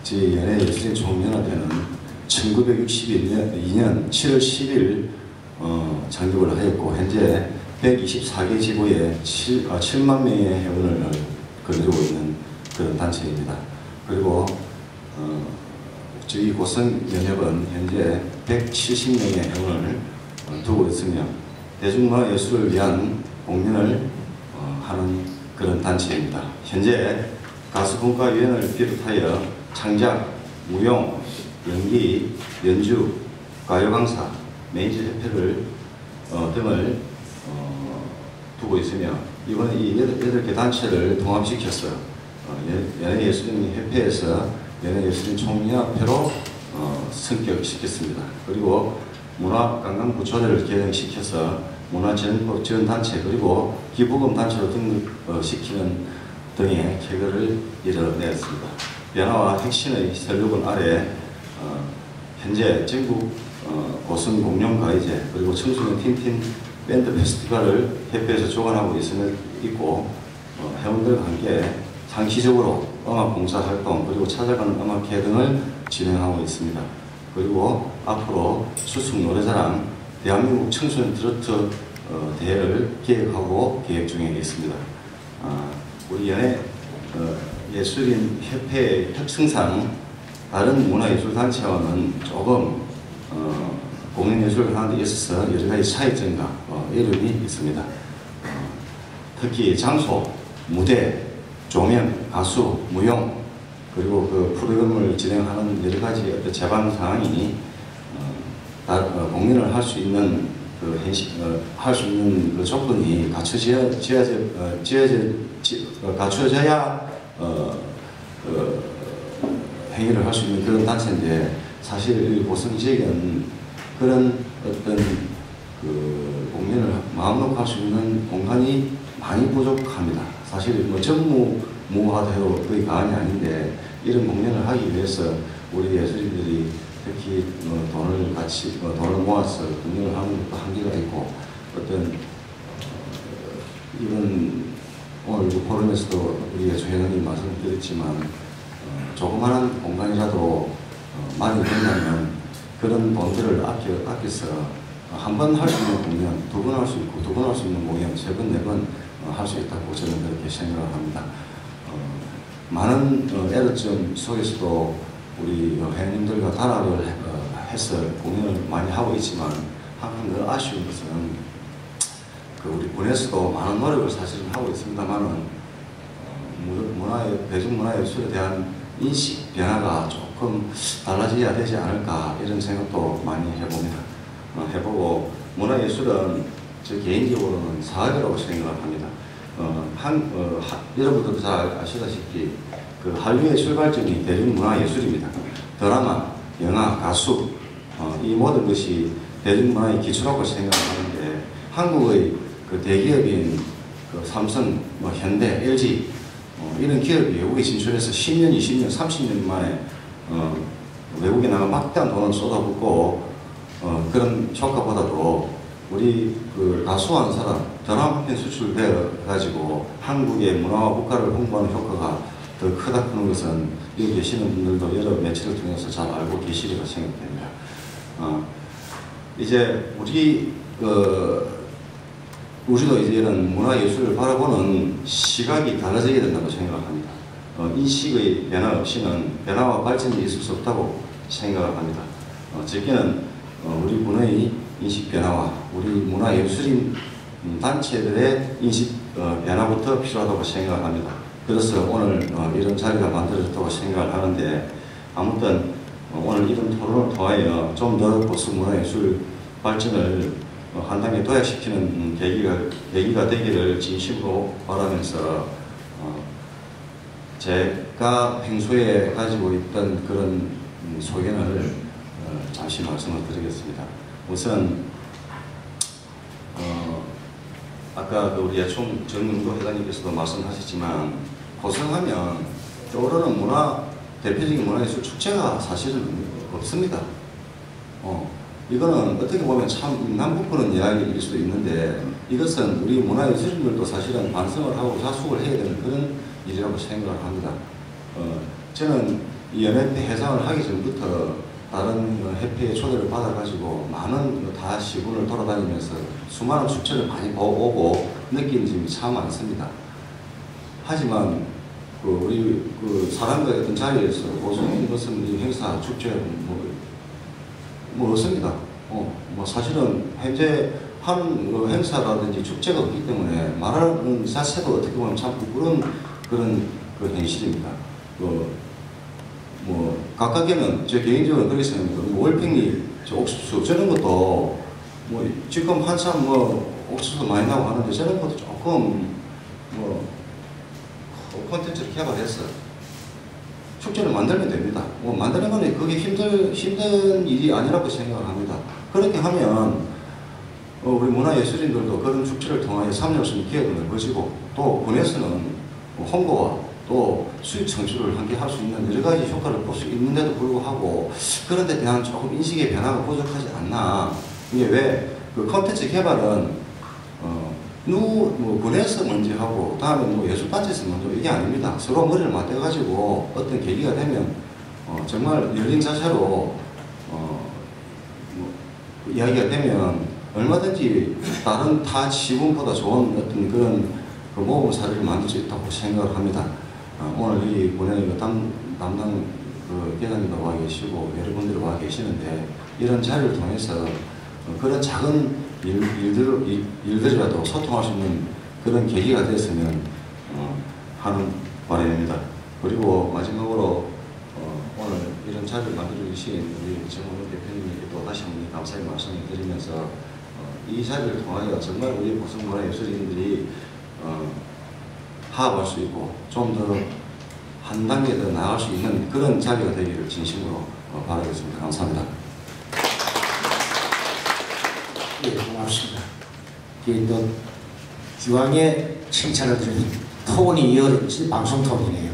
저희 연예예술인 총연합회는 1962년 7월 10일 창립을 하였고 현재 124개 지구에 7만 명의 회원을 거느리고 있는 그런 단체입니다. 그리고 저희 고성연협은 현재 170명의 회원을 두고 있으며 대중문화예술을 위한 공연을 하는 그런 단체입니다. 현재 가수분과위원회를 비롯하여 창작, 무용, 연기, 연주, 가요강사, 메이저협회를 등을 두고 있으며 이번에 이 8개 단체를 통합시켜서 연예예술인협회에서 연예예술인 총연합회로 승격시켰습니다. 그리고 문화관광부조례를 개정시켜서 문화지원법 지원단체 그리고 기부금 단체로 등록시키는 등의 개혁을 이뤄냈습니다. 변화와 혁신의 설득은 아래 현재 전국 고성공룡가요제 그리고 청소년 틴틴 밴드 페스티벌을 협회에서 주관하고 있고 회원들과 함께 장기적으로 음악 봉사활동 그리고 찾아가는 음악회 등을 진행하고 있습니다. 그리고 앞으로 수승 노래자랑 대한민국 청소년 트로트 대회를 기획하고 계획 중에 있습니다. 우리 예술인 협회의 특성상 다른 문화예술단체와는 조금 공연예술을 하는 데 있어서 여러 가지 차이점과 어려움이 있습니다. 특히 장소, 무대, 조명, 가수, 무용 그리고 그 프로그램을 진행하는 여러 가지 제반 사항이 공연을 할 수 있는 할 수 있는 그 조건이 갖춰져야 행위를 할 수 있는 그런 단체인데 사실 고성 지역은 그런 어떤 그 공연을 마음 놓고 할 수 있는 공간이 많이 부족합니다. 사실 뭐 전무후무하다 해도 거의 과언이 아닌데 이런 공연을 하기 위해서 우리 예술인들이 특히 돈을 모아서 공연을 하는 것도 한계가 있고 어떤 이런 오늘 포럼에서도 우리 예술회장님 말씀드렸지만 조그마한 공간이라도 많이 된다면 그런 돈들을 아껴서 한 번 할 수 있는 공연, 두 번 할 수 있고 두 번 할 수 있는 공연, 세 번, 네 번 할 수 있다고 저는 그렇게 생각을 합니다. 많은 애로점 속에서도 우리 회원님들과 단합을 해서 공연을 많이 하고 있지만 항상 늘 아쉬운 것은 그 우리 군에서도 많은 노력을 사실은 하고 있습니다만은 대중문화예술에 대한 인식 변화가 조금 달라져야 되지 않을까 이런 생각도 많이 해봅니다. 해보고 문화예술은 저 개인적으로는 사업이라고 생각을 합니다. 여러분들도 잘 아시다시피 그 한류의 출발점이 대중문화예술입니다. 드라마, 영화, 가수 이 모든 것이 대중문화의 기초라고 생각하는데 한국의 그 대기업인 그 삼성, 현대, LG 이런 기업이 외국에 진출해서 10년, 20년, 30년 만에 외국에 나가 막대한 돈을 쏟아붓고 그런 효과보다도 우리 그 가수하는 사람 드라마 편 수출되어 가지고 한국의 문화와 국가를 홍보하는 효과가 더 크다 크는 것은 여기 계시는 분들도 여러 매체를 통해서 잘 알고 계시리라 생각됩니다. 이제 우리도 이제 이런 문화예술을 바라보는 시각이 달라져야 된다고 생각합니다. 인식의 변화 없이는 변화와 발전이 있을 수 없다고 생각을 합니다. 제게는 우리 문화의 인식 변화와 우리 문화예술인 단체들의 인식 변화부터 필요하다고 생각을 합니다. 그래서 오늘 이런 자리가 만들어졌다고 생각을 하는데 아무튼 오늘 이런 토론을 통하여 좀 더 고성 문화예술 발전을 한 단계 도약시키는 계기가 되기를 진심으로 바라면서 제가 평소에 가지고 있던 그런 소견을 잠시 말씀을 드리겠습니다. 우선 아까 우리 예총 정윤도 회장님께서도 말씀하셨지만 고성하면 떠오르는 문화 대표적인 문화예술 축제가 사실은 없습니다. 이거는 어떻게 보면 참 남북부는 이야기일 수도 있는데 이것은 우리 문화예술인들도 사실은 반성을 하고 자숙을 해야 되는 그런 일이라고 생각을 합니다. 저는 이 연회회 해상을 하기 전부터 다른 협회의 초대를 받아가지고 많은 다 시군을 돌아다니면서 수많은 축제를 많이 보고 느낀 점이 참 많습니다. 하지만 우리 사람과의 어떤 자리에서 고성인 무슨 행사 축제 뭐 없습니다. 사실은 현재 한 행사라든지 축제가 없기 때문에 말하는 자체도 어떻게 보면 참 부끄러운 그런 현실입니다. 각각에는 제 개인적으로 그렇게 생각합니다. 월평리, 옥수수 저런 것도 지금 한참 옥수수 많이 나고 하는데 저런 것도 조금 콘텐츠를 개발해서 축제를 만들면 됩니다. 만들면 그게 힘든 일이 아니라고 생각을 합니다. 그렇게 하면 우리 문화예술인들도 그런 축제를 통하여 참여할 수 있는 기회도 넓어지고 또 군에서는 홍보와 또 수익 창출을 함께 할 수 있는 여러 가지 효과를 볼 수 있는데도 불구하고 그런 데 대한 조금 인식의 변화가 부족하지 않나. 이게 왜 콘텐츠 개발은 군에서 먼저 하고 다음에 예술단체에서 먼저 이게 아닙니다. 서로 머리를 맞대가지고 어떤 계기가 되면 정말 열린 자세로 이야기가 되면 얼마든지 다른 타 지분보다 좋은 어떤 그런 모범 사례를 만들 수 있다고 생각을 합니다. 오늘 이 본회의 담당 계장님도 와 계시고 여러분들이 와 계시는데 이런 자리를 통해서 그런 작은 일들이라도 소통할 수 있는 그런 계기가 됐으면 하는 바람입니다. 그리고 마지막으로 오늘 이런 자리를 만들어 주신 우리 정원훈 대표님에게 또 다시 한번 감사의 말씀을 드리면서 이 자리를 통하여 정말 우리 고성문화예술인들이 화합할 수 있고 좀 더 한 단계 더 나아갈 수 있는 그런 자리가 되기를 진심으로 바라겠습니다. 감사합니다. 예, 고맙습니다. 또 기왕에 칭찬을 드리는 톤이 어렵지 방송 톤이네요.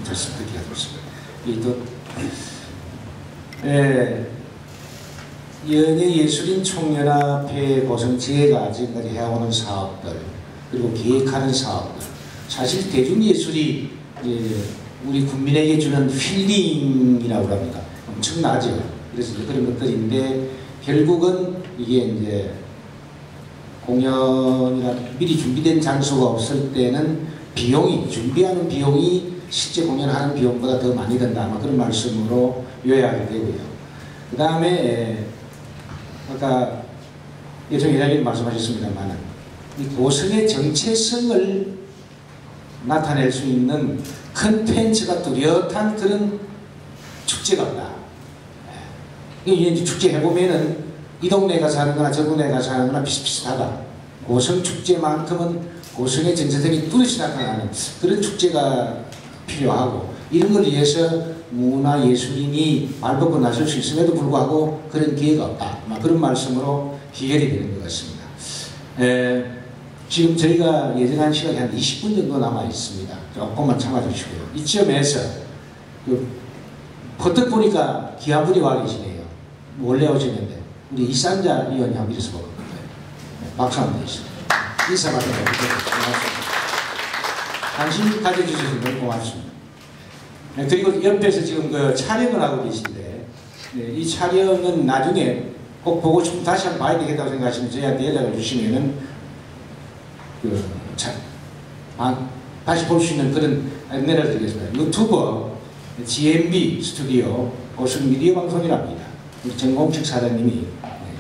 좋습니다. 기가 좋습니다. 연예예술인 총연합회 고성지회가 지금까지 해오는 사업들 그리고 계획하는 사업들 사실 대중예술이 우리 국민에게 주는 힐링이라고 합니다. 엄청나죠. 그래서 그런 것들인데 결국은 이게 이제 공연이나 미리 준비된 장소가 없을 때는 비용이 준비하는 비용이 실제 공연하는 비용보다 더 많이 든다. 아마 그런 말씀으로 요약이 되고요. 그 다음에 아까 예정 회장님 말씀하셨습니다만 이 고성의 정체성을 나타낼 수 있는 컨텐츠가 뚜렷한 그런 축제가 없다. 이제 축제 해보면은 이 동네 가서 하는 거나 저 동네 가서 하는 거나 비슷비슷하다. 고성 축제만큼은 고성의 정체성이 뚜렷이 나타나는 그런 축제가 필요하고 이런 걸 위해서 문화예술인이 발벗고 나설 수 있음에도 불구하고 그런 기회가 없다. 그런 말씀으로 기결이 되는 것 같습니다. 지금 저희가 예정한 시간이 한 20분 정도 남아 있습니다. 조금만 참아주시고요. 이쯤에서 퍼뜩 보니까 귀한 분이 와 계시네요. 원래 오시는데 우리 이산자 위원님 한번 일어서 보고 박수 한번 드리겠습니다. 인사 받으러 고맙습니다. 관심 가져주셔서 너무 고맙습니다. 그리고 옆에서 지금 촬영을 하고 계신데 이 촬영은 나중에 꼭 보고 싶으면 다시 한번 봐야 되겠다고 생각하시면 저희한테 연락을 주시면은 다시 볼 수 있는 그런 안내를 드리겠습니다. 유튜버 GMB 스튜디오 고성 미디어 방송이랍니다. 우리 정공식 사장님이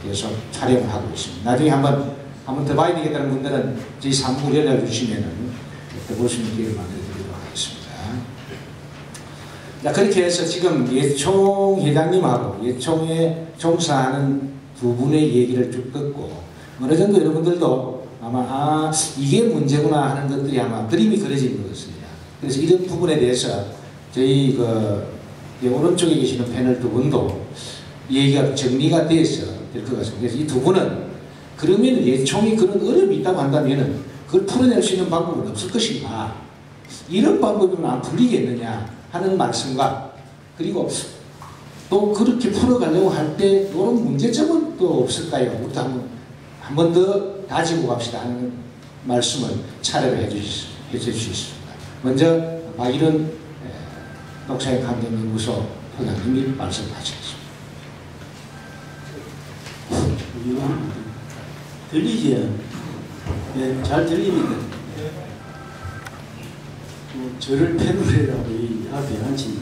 계속 촬영을 하고 있습니다. 나중에 한번 더 봐야 되겠다는 분들은 저희 사무국 연락을 주시면은 볼 수 있는 기회를 만들어 드리도록 하겠습니다. 자, 그렇게 해서 지금 예총 회장님하고 예총에 종사하는 두 분의 얘기를 쭉 듣고 어느 정도 여러분들도 아마 이게 문제구나 하는 것들이 아마 그림이 그려진 것 같습니다. 그래서 이런 부분에 대해서 저희 오른쪽에 계시는 패널 두 분도 얘기가 정리가 돼서 될 것 같습니다. 그래서 이 두 분은 그러면 예총이 그런 어려움이 있다고 한다면은 그걸 풀어낼 수 있는 방법은 없을 것인가, 이런 방법이면 안 풀리겠느냐 하는 말씀과, 그리고 또 그렇게 풀어가려고 할 때 이런 문제점은 또 없을까요? 우리도 한 번 더 다지고 갑시다 하는 말씀을 차례로 해주시겠습니다. 먼저 박일원 녹사역 환경연구소 소장님이 말씀하시겠습니다. 들리지요? 네, 잘 들립니다. 저를 패널이라고 이 앞에 앉힌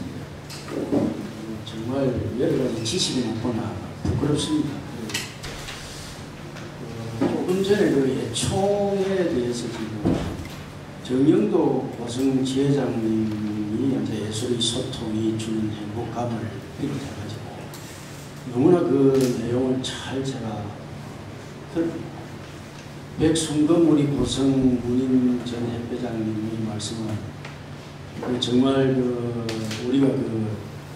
정말 여러 가지 지식이 많거나 부끄럽습니다. 조금 전에 그 예총에 대해서 지금 정영도 고성 지회장님이 이제 예술의 소통이 주는 행복감을 비롯해가지고 너무나 그 내용을 잘 제가 백순금 우리 고성 문인 전 회장님이 말씀한 그 정말 그 우리가 그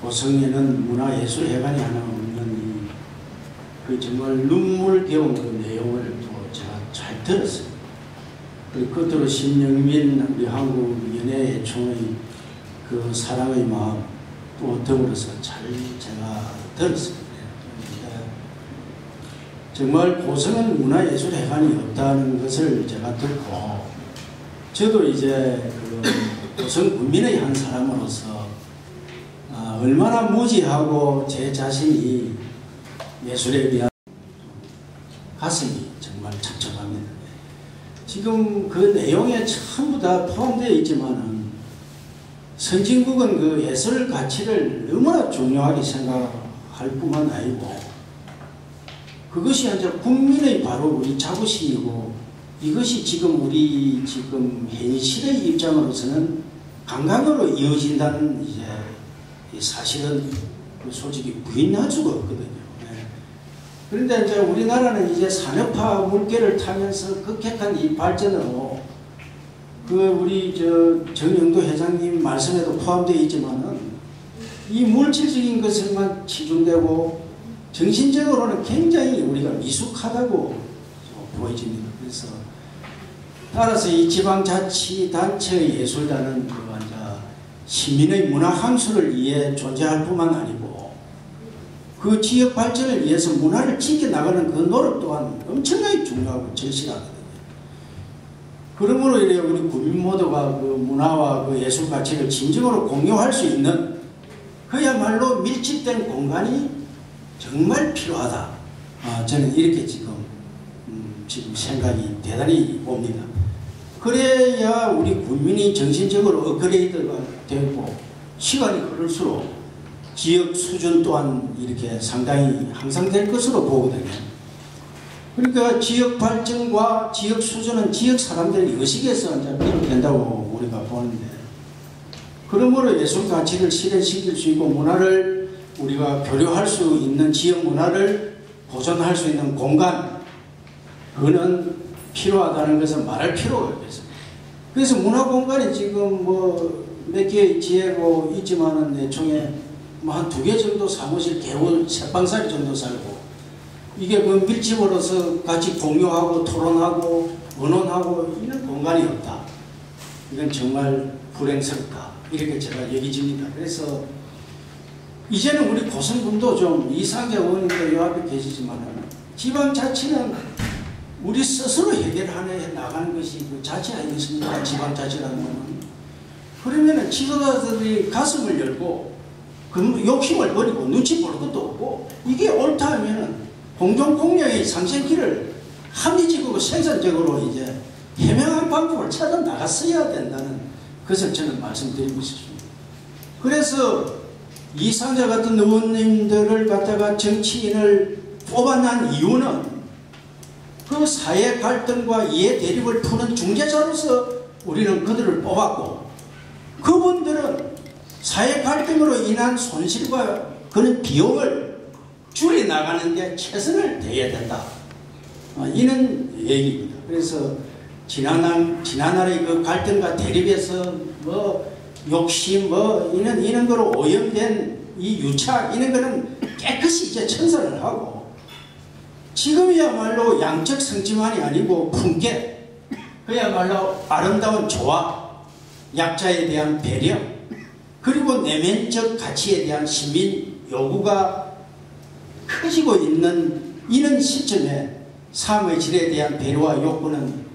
고성에는 문화예술회관이 하나 없는 그 정말 눈물겨운 그 내용을 또 제가 잘 들었어요. 그리고 끝으로 신영민 우리 한국연예총의 그 사랑의 마음 또 더불어서 잘 제가 들었습니다. 정말 고성은 문화예술회관이 없다는 것을 제가 듣고 저도 이제 그 고성 군민의 한 사람으로서 얼마나 무지하고 제 자신이 예술에 대한 가슴이 정말 찹찹합니다. 지금 그 내용에 전부 다 포함되어 있지만은 선진국은 그 예술 가치를 너무나 중요하게 생각할 뿐만 아니고 그것이 이제 국민의 바로 우리 자부심이고 이것이 지금 우리 지금 현실의 입장으로서는 관광으로 이어진다는 이제 사실은 솔직히 부인할 수가 없거든요. 네. 그런데 이제 우리나라는 이제 산업화 물결을 타면서 급격한 이 발전으로 그 우리 저 정영도 회장님 말씀에도 포함되어 있지만은 이 물질적인 것에만 치중되고 정신적으로는 굉장히 우리가 미숙하다고 보여집니다. 그래서 따라서 이 지방자치단체의 예술단은 그 시민의 문화 향수를 위해 존재할 뿐만 아니고 그 지역 발전을 위해서 문화를 지켜나가는 그 노력 또한 엄청나게 중요하고 절실하거든요. 그러므로 이래 우리 국민 모두가 그 문화와 그 예술 가치를 진정으로 공유할 수 있는 그야말로 밀집된 공간이 정말 필요하다. 저는 이렇게 지금 생각이 대단히 옵니다. 그래야 우리 국민이 정신적으로 업그레이드가 되고 시간이 흐를수록 지역 수준 또한 이렇게 상당히 향상될 것으로 보거든요. 그러니까 지역 발전과 지역 수준은 지역 사람들의 의식에서 이제 비롯된다고 우리가 보는데, 그러므로 예술 가치를 실현시킬 수 있고 문화를 우리가 교류할 수 있는 지역 문화를 보존할 수 있는 공간, 그거는 필요하다는 것은 말할 필요가 없습니다. 그래서 문화공간이 지금 뭐 몇 개 지혜고 있지만은 예총에 뭐 한 2개 정도 사무실 개월 새방살이 정도 살고, 이게 그 밀집으로서 같이 공유하고 토론하고 의논하고 이런 공간이 없다. 이건 정말 불행스럽다. 이렇게 제가 여기집니다. 그래서 이제는 우리 고성군도 좀 이상재 의원님도 이 앞에 계시지만은 지방자치는 우리 스스로 해결해 나가는 것이 그 자치 아니겠습니까? 지방자치라는 것은. 그러면은 지도자들이 가슴을 열고 그 욕심을 버리고 눈치 볼 것도 없고 이게 옳다 하면은 공정공영의 상생기를 합리적이고 생산적으로 이제 해명한 방법을 찾아 나갔어야 된다는 것을 저는 말씀드리고 싶습니다. 그래서 이상자 같은 의원님들을 갖다가 정치인을 뽑아낸 이유는 그 사회 갈등과 이해 대립을 푸는 중재자로서 우리는 그들을 뽑았고, 그분들은 사회 갈등으로 인한 손실과 그런 비용을 줄여 나가는 데 최선을 다해야 된다. 이런 얘기입니다. 그래서 지난날의 그 갈등과 대립에서 뭐 욕심 이런 거로 오염된 이 유착 이런 거는 깨끗이 이제 청산을 하고 지금이야말로 양적 성취만이 아니고 품격, 그야말로 아름다운 조화, 약자에 대한 배려, 그리고 내면적 가치에 대한 시민 요구가 커지고 있는 이런 시점에 삶의 질에 대한 배려와 욕구는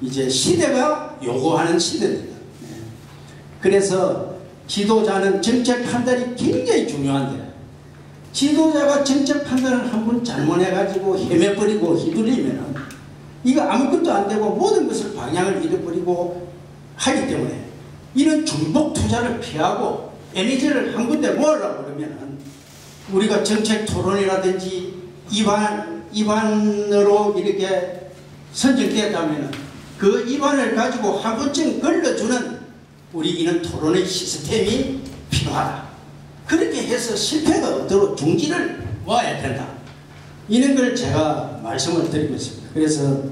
이제 시대가 요구하는 시대입니다. 그래서 지도자는 정책 판단이 굉장히 중요한데, 지도자가 정책 판단을 한 번 잘못해가지고 헤매버리고 휘둘리면은 이거 아무것도 안 되고 모든 것을 방향을 잃어버리고 하기 때문에 이런 중복 투자를 피하고 에너지를 한 군데 모으려고 그러면은 우리가 정책 토론이라든지 입안으로 이렇게 선정되었다면은 그 입안을 가지고 한 번쯤 걸러주는 우리 이런 토론의 시스템이 필요하다. 그렇게 해서 실패가 없도록 중지를 모아야 된다. 이런 걸 제가 말씀을 드리고 있습니다. 그래서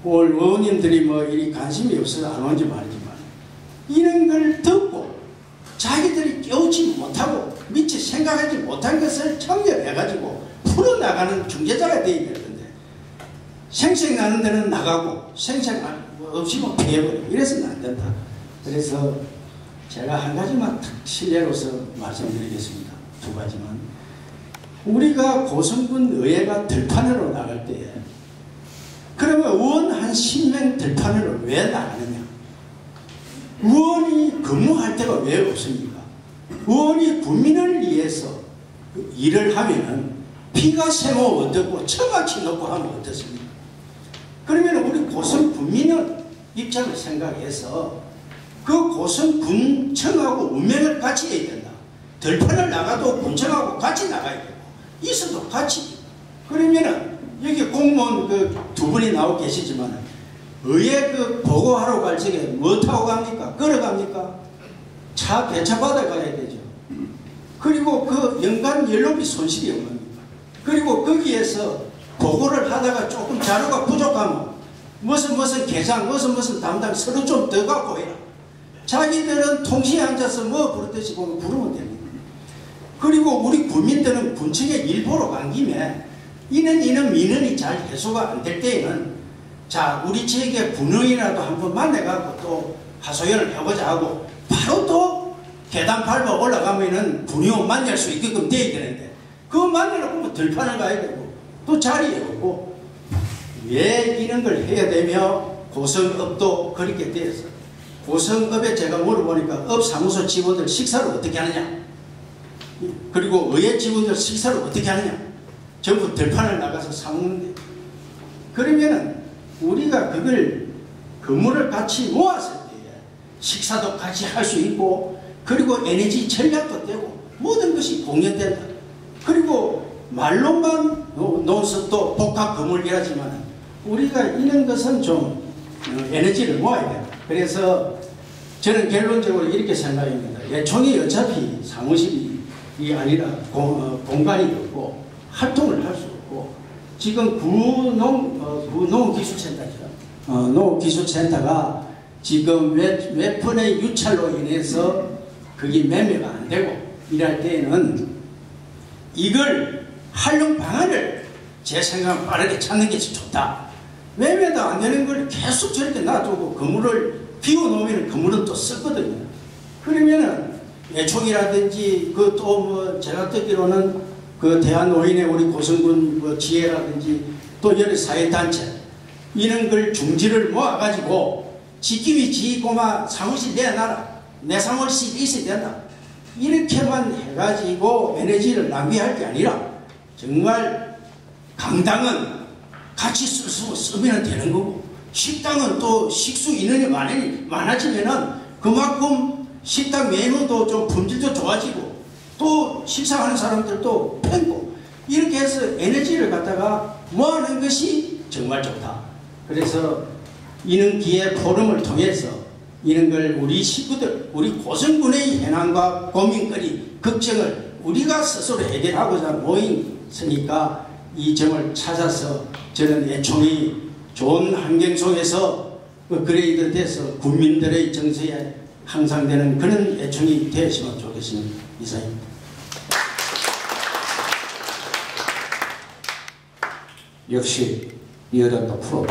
올 의원님들이 뭐 이리 관심이 없어서 안 온지 말이지만 이런 걸 듣고 자기들이 깨우지 못하고 미처 생각하지 못한 것을 청결해가지고 풀어나가는 중재자가 되어야 될 건데, 생색나는 데는 나가고 생색 없이면 피해버리고 이래서는 안 된다. 그래서 제가 한 가지만 실례로서 말씀드리겠습니다. 두 가지만. 우리가 고성군 의회가 들판으로 나갈 때에 그러면 의원 한 10명 들판으로 왜 나가느냐? 의원이 근무할 데가 왜 없습니까? 의원이 국민을 위해서 일을 하면은 피가 새모 어떻고 처마치 놓고 하면 어떻습니까? 그러면 우리 고성 군민의 입장을 생각해서 그 고성 군청하고 운명을 같이 해야 된다. 들판을 나가도 군청하고 같이 나가야 되고 있어도 같이. 그러면은 여기 공무원 그 두 분이 나오고 계시지만 의회 그 보고하러 갈 적에 뭐 타고 갑니까? 걸어갑니까? 배차 받아가야 되죠. 그리고 그 연간 연료비 손실이 없습니까? 그리고 거기에서 보고를 하다가 조금 자료가 부족하면 무슨 계장 무슨 담당 서로 좀 더 갖고 해라. 자기들은 통시에 앉아서 뭐 부르듯이 부르면 됩니다. 그리고 우리 군민들은 군청에 일 보러 간 김에 이는 민원이 잘 해소가 안 될 때에는 자 우리 지역의 군의라도 한번 만나가고 또 하소연을 해보자 하고 바로 또 계단 밟아 올라가면은 군의원 만날 수 있게끔 돼야 되는데 그거 만나려고 하면 들판을 가야 되고 또 자리에 없고 왜 이런 걸 해야 되며 고성업도 그렇게 되어서 고성업에 제가 물어보니까 업사무소 직원들 식사를 어떻게 하느냐, 그리고 의회 직원들 식사를 어떻게 하느냐, 전부 들판을 나가서 사먹는데, 그러면은 우리가 그걸 근무를 같이 모았을 때 식사도 같이 할 수 있고 그리고 에너지 전략도 되고 모든 것이 공유된다. 그리고 말로만 논스톱 복합 건물이라지만 우리가 이런 것은 좀 에너지를 모아야 된다. 그래서 저는 결론적으로 이렇게 생각합니다. 예총이 어차피 사무실이 아니라 공간이 없고 활동을 할 수 없고 지금 구농기술센터죠. 농기술센터가 지금 웹폰의 유찰로 인해서 그게 매매가 안 되고 이럴 때에는 이걸 활용 방안을 제 생각은 빠르게 찾는 게 좋다. 매매도 안 되는 걸 계속 저렇게 놔두고 건물을 비워놓으면 건물은 또 썼거든요. 그러면은 예총이라든지 그 또 뭐 제가 듣기로는 그 대한노인의 우리 고성군 뭐 지혜라든지 또 여러 사회단체 이런 걸 중지를 모아가지고 지킴이 지고만 사무실 내놔라. 내 사무실이 있어야 된다. 이렇게만 해가지고 에너지를 낭비할 게 아니라 정말 강당은 같이 쓰면 되는 거고 식당은 또 식수 인원이 많아지면은 그만큼 식당 메뉴도 좀 품질도 좋아지고 또 식사하는 사람들도 편고 이렇게 해서 에너지를 갖다가 모아낸 것이 정말 좋다. 그래서 이런 기회 포럼을 통해서 이런 걸 우리 식구들, 우리 고성군의 현황과 고민거리, 걱정을 우리가 스스로 해결하고자 모였으니까 이 점을 찾아서 저는 예총이 좋은 환경 속에서 업그레이드 돼서 국민들의 정서에 향상되는 그런 예총이 되었으면 좋겠습니다. 이상입니다. 역시 여론도 프로.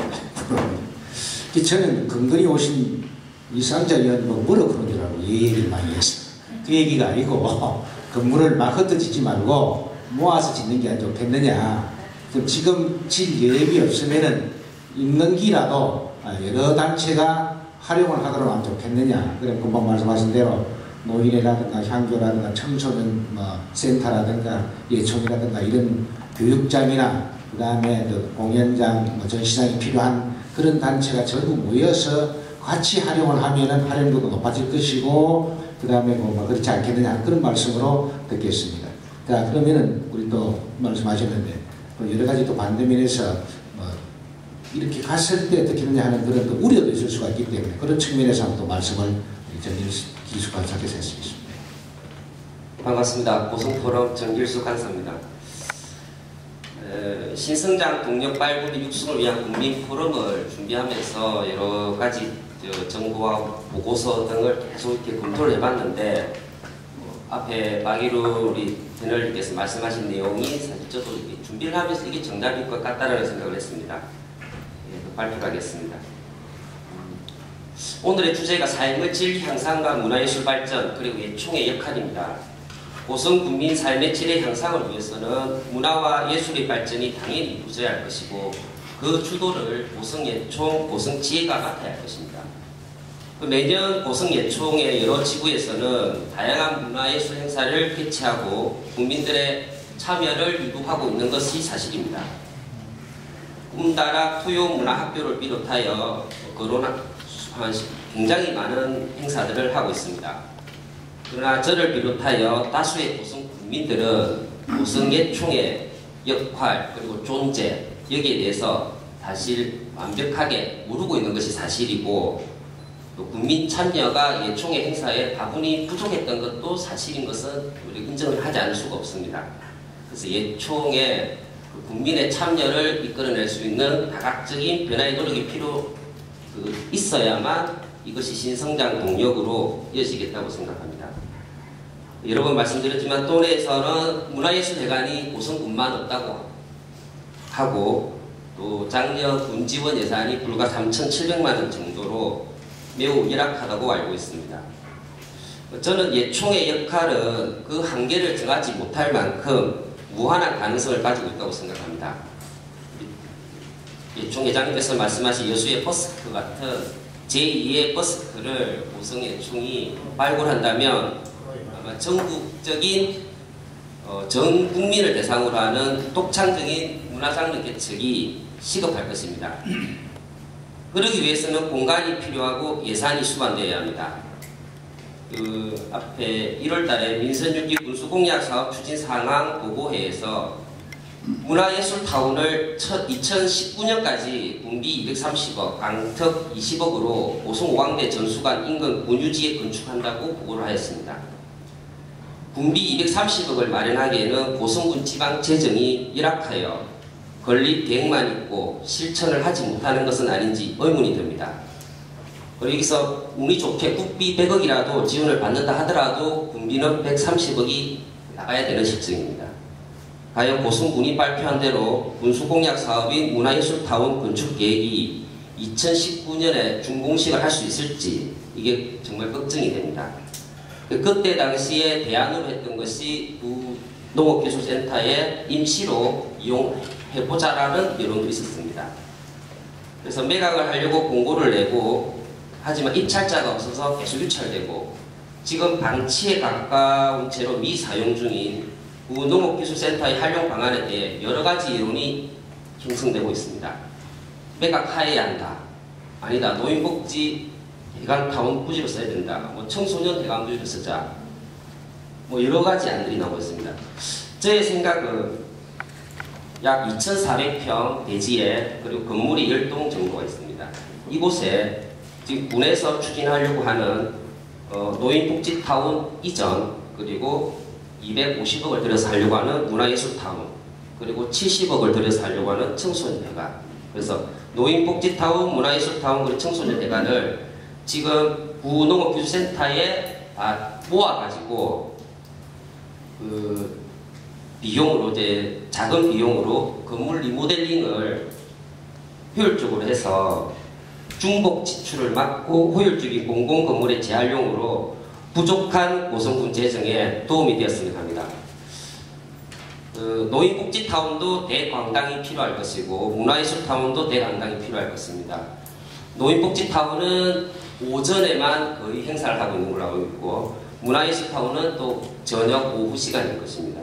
저는 근근히 오신 이상자 의원 뭐라 그런 줄 알고 얘기를 많이 했어. 그 얘기가 아니고 건물을 막 흩어지지 말고 모아서 짓는 게 안 좋겠느냐. 그럼 지금 질 여력이 없으면은 있는 기라도 여러 단체가 활용을 하도록 하면 좋겠느냐. 그럼 금방 말씀하신 대로 노인이라든가 향교라든가 청소년 센터라든가 예총이라든가 이런 교육장이나 그 다음에 공연장, 전시장이 필요한 그런 단체가 전부 모여서 같이 활용을 하면은 활용도도 높아질 것이고 그 다음에 그렇지 않겠느냐 그런 말씀으로 듣겠습니다. 자, 그러면은 우리 또 말씀하셨는데 여러 가지 또 반대면에서 이렇게 갔을 때 어떻게 하느냐 하는 그런 또 우려도 있을 수가 있기 때문에 그런 측면에서 한번 또 말씀을 정길수 간사께서 했습니다. 반갑습니다. 고성포럼 정길수 간사입니다. 신성장 동력 발굴 육성을 위한 국민 포럼을 준비하면서 여러 가지 정보와 보고서 등을 계속 이렇게 검토를 해봤는데 앞에 박일우 우리 패널님께서 말씀하신 내용이 사실 저도 이렇게 준비를 하면서 이게 정답일 것 같다라는 생각을 했습니다. 예, 발표하겠습니다. 오늘의 주제가 삶의 질 향상과 문화예술 발전 그리고 예총의 역할입니다. 고성 국민 삶의 질의 향상을 위해서는 문화와 예술의 발전이 당연히 부재할 것이고 그 주도를 고성예총, 고성지혜가 맡아야 할 것입니다. 매년 고성예총의 여러 지구에서는 다양한 문화예술 행사를 개최하고 국민들의 참여를 유도하고 있는 것이 사실입니다. 꿈다락 토요문화학교를 비롯하여 거론한 굉장히 많은 행사들을 하고 있습니다. 그러나 저를 비롯하여 다수의 고성 국민들은 고성예총의 역할 그리고 존재 여기에 대해서 사실 완벽하게 모르고 있는 것이 사실이고 또 국민 참여가 예총의 행사에 다분히 부족했던 것도 사실인 것은 우리 인정을 하지 않을 수가 없습니다. 그래서 예총의 국민의 참여를 이끌어낼 수 있는 다각적인 변화의 노력이 있어야만 이것이 신성장 동력으로 이어지겠다고 생각합니다. 여러 번 말씀드렸지만 또내에서는 문화예술회관이 고성군만 없다고 하고 또 작년 군지원 예산이 불과 3,700만 원 정도로 매우 열악하다고 알고 있습니다. 저는 예총의 역할은 그 한계를 정하지 못할 만큼 무한한 가능성을 가지고 있다고 생각합니다. 예총 회장님께서 말씀하신 여수의 버스크 같은 제2의 버스크를 고성예총이 발굴한다면 아마 전국적인 전 국민을 대상으로 하는 독창적인 문화장르 개척이 시급할 것입니다. 그러기 위해서는 공간이 필요하고 예산이 수반되어야 합니다. 그 앞에 1월달에 민선6기 군수공약 사업 추진 상황 보고회에서 문화예술타운을 2019년까지 분기 230억, 강턱 20억으로 고성 5광대 전수관 인근 군유지에 건축한다고 보고를 하였습니다. 분기 230억을 마련하기에는 고성군 지방 재정이 열악하여 건립 계획만 있고 실천을 하지 못하는 것은 아닌지 의문이 듭니다. 그리고 여기서 운이 좋게 국비 100억이라도 지원을 받는다 하더라도 군비는 130억이 나가야 되는 실정입니다. 과연 고성군이 발표한 대로 군수공약 사업인 문화예술타운 건축 계획이 2019년에 준공식을 할 수 있을지 이게 정말 걱정이 됩니다. 그때 당시에 대안으로 했던 것이 농업기술센터에 임시로 이용해보자라는 여론도 있었습니다. 그래서 매각을 하려고 공고를 내고 하지만 입찰자가 없어서 계속 유찰되고 지금 방치에 가까운 채로 미사용 중인 농업기술센터의 활용 방안에 대해 여러 가지 여론이 형성되고 있습니다. 매각하여야 한다. 아니다. 노인복지 해관타운 부지로 써야 된다. 청소년 해관 부지로 쓰자. 여러 가지 안들이 나오고 있습니다. 저의 생각은 약 2,400평 대지에 그리고 건물이 10동 정도가 있습니다. 이곳에 지금 군에서 추진하려고 하는 노인복지타운 이전 그리고 250억을 들여서 하려고 하는 문화예술타운 그리고 70억을 들여서 하려고 하는 청소년회관. 그래서 노인복지타운, 문화예술타운 그리고 청소년회관을 지금 구농업기술센터에 모아가지고 비용으로 이제 작은 비용으로 건물 리모델링을 효율적으로 해서 중복 지출을 막고 효율적인 공공 건물의 재활용으로 부족한 고성군 재정에 도움이 되었으면 합니다. 노인복지타운도 대관당이 필요할 것이고 문화예술타운도 대관당이 필요할 것입니다. 노인복지타운은 오전에만 거의 행사를 하고 있는 걸로 알고 있고 문화예술타운은 또 저녁 오후 시간일 것입니다.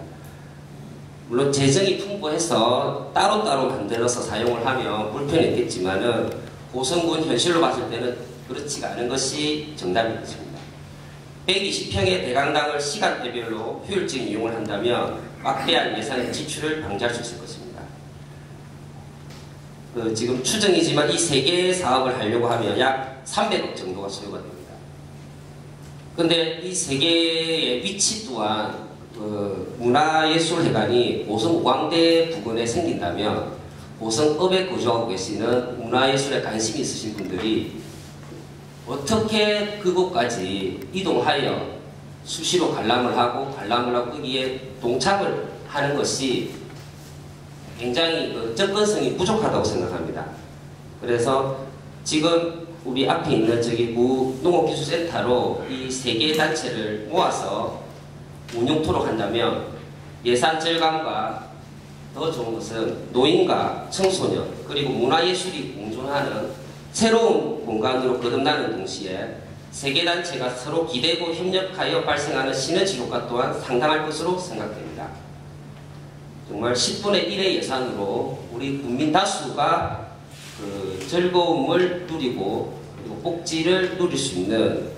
물론 재정이 풍부해서 따로따로 만들어서 사용을 하면 불편이 있겠지만은 고성군 현실로 봤을 때는 그렇지가 않은 것이 정답일 것입니다. 120평의 대강당을 시간대별로 효율적인 이용을 한다면 막대한 예산의 지출을 방지할 수 있을 것입니다. 지금 추정이지만 이 3개의 사업을 하려고 하면 약 300억 정도가 소요가 됩니다. 그런데 이 3개의 위치 또한 문화예술회관이 고성 우광대 부근에 생긴다면 고성읍에 거주하고 계시는 문화예술에 관심이 있으신 분들이 어떻게 그곳까지 이동하여 수시로 관람을 하고 거기에 동참을 하는 것이 굉장히 접근성이 부족하다고 생각합니다. 그래서 지금 우리 앞에 있는 저기 농업기술센터로 이 3개의 단체를 모아서 운영토록 한다면 예산 절감과 더 좋은 것은 노인과 청소년 그리고 문화예술이 공존하는 새로운 공간으로 거듭나는 동시에 3개 단체가 서로 기대고 협력하여 발생하는 시너지 효과 또한 상당할 것으로 생각됩니다. 정말 10분의 1의 예산으로 우리 국민 다수가 즐거움을 누리고 그리고 복지를 누릴 수 있는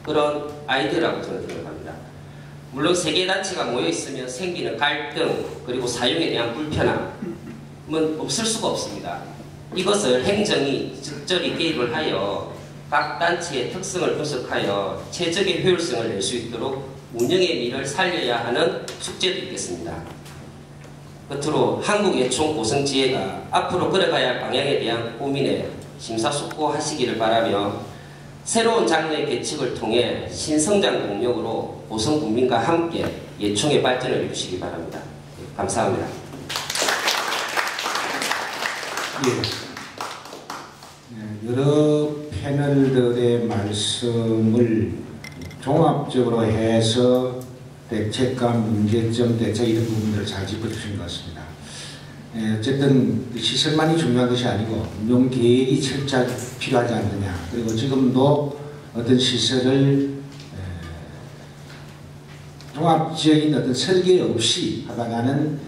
그런 아이디어라고 저는 생각합니다. 물론 3개 단체가 모여 있으면 생기는 갈등 그리고 사용에 대한 불편함은 없을 수가 없습니다. 이것을 행정이 적절히 개입을 하여 각 단체의 특성을 분석하여 최적의 효율성을 낼 수 있도록 운영의 미를 살려야 하는 숙제도 있겠습니다. 끝으로 한국예총 고성지회가 앞으로 걸어가야 할 방향에 대한 고민에 심사숙고하시기를 바라며 새로운 장르의 개척을 통해 신성장 동력으로 고성 국민과 함께 예총의 발전을 이루시기 바랍니다. 감사합니다. 여러 패널들의 말씀을 종합적으로 해서 대책감, 문제점, 대책 이런 부분들을 잘 짚어주신 것 같습니다. 어쨌든 시설만이 중요한 것이 아니고 운용 계획이 철저하게 필요하지 않느냐. 그리고 지금도 어떤 시설을 종합적인 어떤 설계 없이 하다가는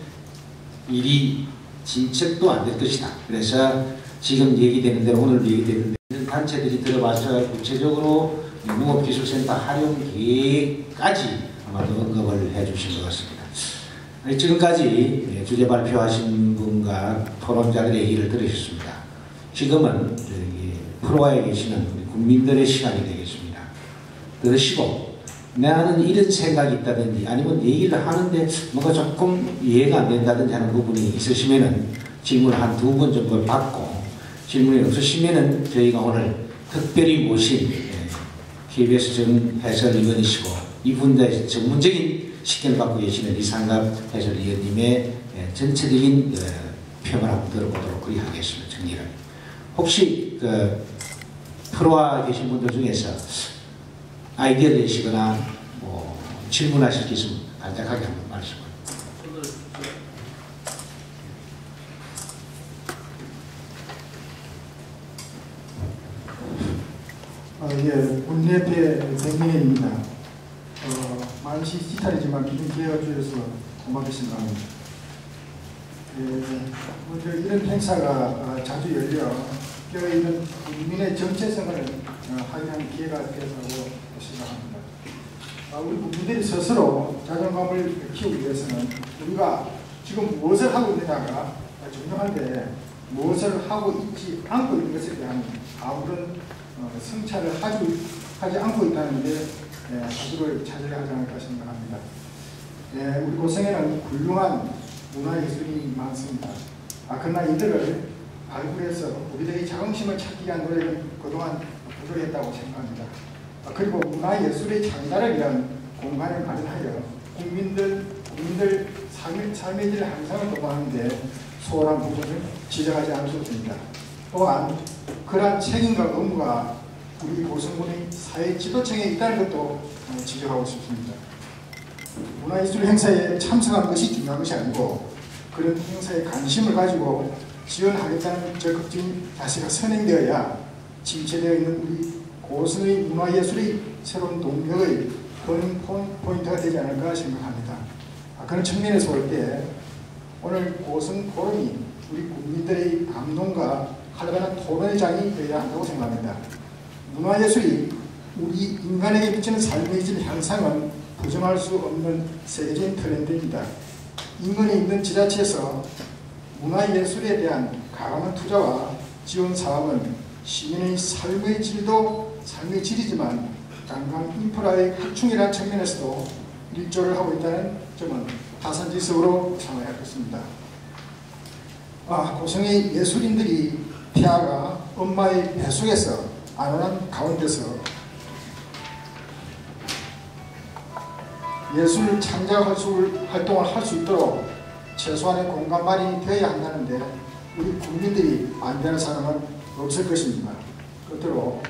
일이 진척도 안 될 것이다. 그래서 지금 얘기되는 대로 오늘 얘기되는 대로 단체들이 들어와서 구체적으로 농업기술센터 활용 계획까지 아마도 언급을 해주신 것 같습니다. 지금까지 주제 발표하신 분과 토론자들의 얘기를 들으셨습니다. 지금은 프로에 계시는 우리 국민들의 시간이 되겠습니다. 들으시고 나는 이런 생각이 있다든지 아니면 얘기를 하는데 뭔가 조금 이해가 안 된다든지 하는 부분이 있으시면은 질문을 한 2번 정도 받고 질문이 없으시면은 저희가 오늘 특별히 모신 KBS 전 해설위원이시고 이분의 전문적인 식견을 갖고 계시는 이상갑 해설위원님의 전체적인 평을 한번 들어보도록 하겠습니다. 정리를. 혹시 프로와 계신 분들 중에서 아이디어를 내시거나 뭐 질문하실 게 있으면 간략하게 한번 말씀을. 문예배 백명입니다. 만시 시탈이지만 기존 기회가 주셔서 고맙게 생각합니다. 먼저 이런 행사가 자주 열려 이런 국민의 정체성을 확인하는 기회가 되었다고 생각합니다. 우리 국민들이 스스로 자존감을 키우기 위해서는 우리가 지금 무엇을 하고 있느냐가 중요한데 무엇을 하고 있지 않고 있는 것에 대한 아무런 성찰을 하지 않고 있다는 게 사실을 찾아야 하지 않을까 생각합니다. 우리 고성에는 훌륭한 문화예술이 많습니다. 그러나 이들을 발굴해서 우리들의 자긍심을 찾기 위한 노력은 그동안 부족했다고 생각합니다. 그리고 문화예술의 창달을 위한 공간을 마련하여 국민들 삶의 질 향상을 도모하는데 소홀한 부분을 지적하지 않을 수 없습니다. 또한 그러한 책임과 의무가 우리 고성군의 사회 지도층에 있다는 것도 지적하고 싶습니다. 문화예술 행사에 참석하는 것이 중요한 것이 아니고 그런 행사에 관심을 가지고 지원하겠다는 적극적인 자세가 선행되어야 침체되어 있는 우리 고성의 문화예술의 새로운 동력의 터닝 포인트가 되지 않을까 생각합니다. 그런 측면에서 볼 때 오늘 고성 포럼이 우리 국민들의 감동과 활발한 토론의 장이 되어야 한다고 생각합니다. 문화예술이 우리 인간에게 미치는 삶의 질 향상은 부정할 수 없는 세계적인 트렌드입니다. 인근에 있는 지자체에서 문화예술에 대한 가감한 투자와 지원 사업은 시민의 삶의 질이지만 관광 인프라의 확충이라는 측면에서도 일조를 하고 있다는 점은 타산지석으로 삼아야 겠습니다. 고성의 예술인들이 폐하가 엄마의 뱃속에서 안온한 가운데서 예술 창작 활동을 할 수 있도록 최소한의 공간 마련이 되어야 한다는데 우리 국민들이 반대하는 사람은 없을 것입니다. 끝으로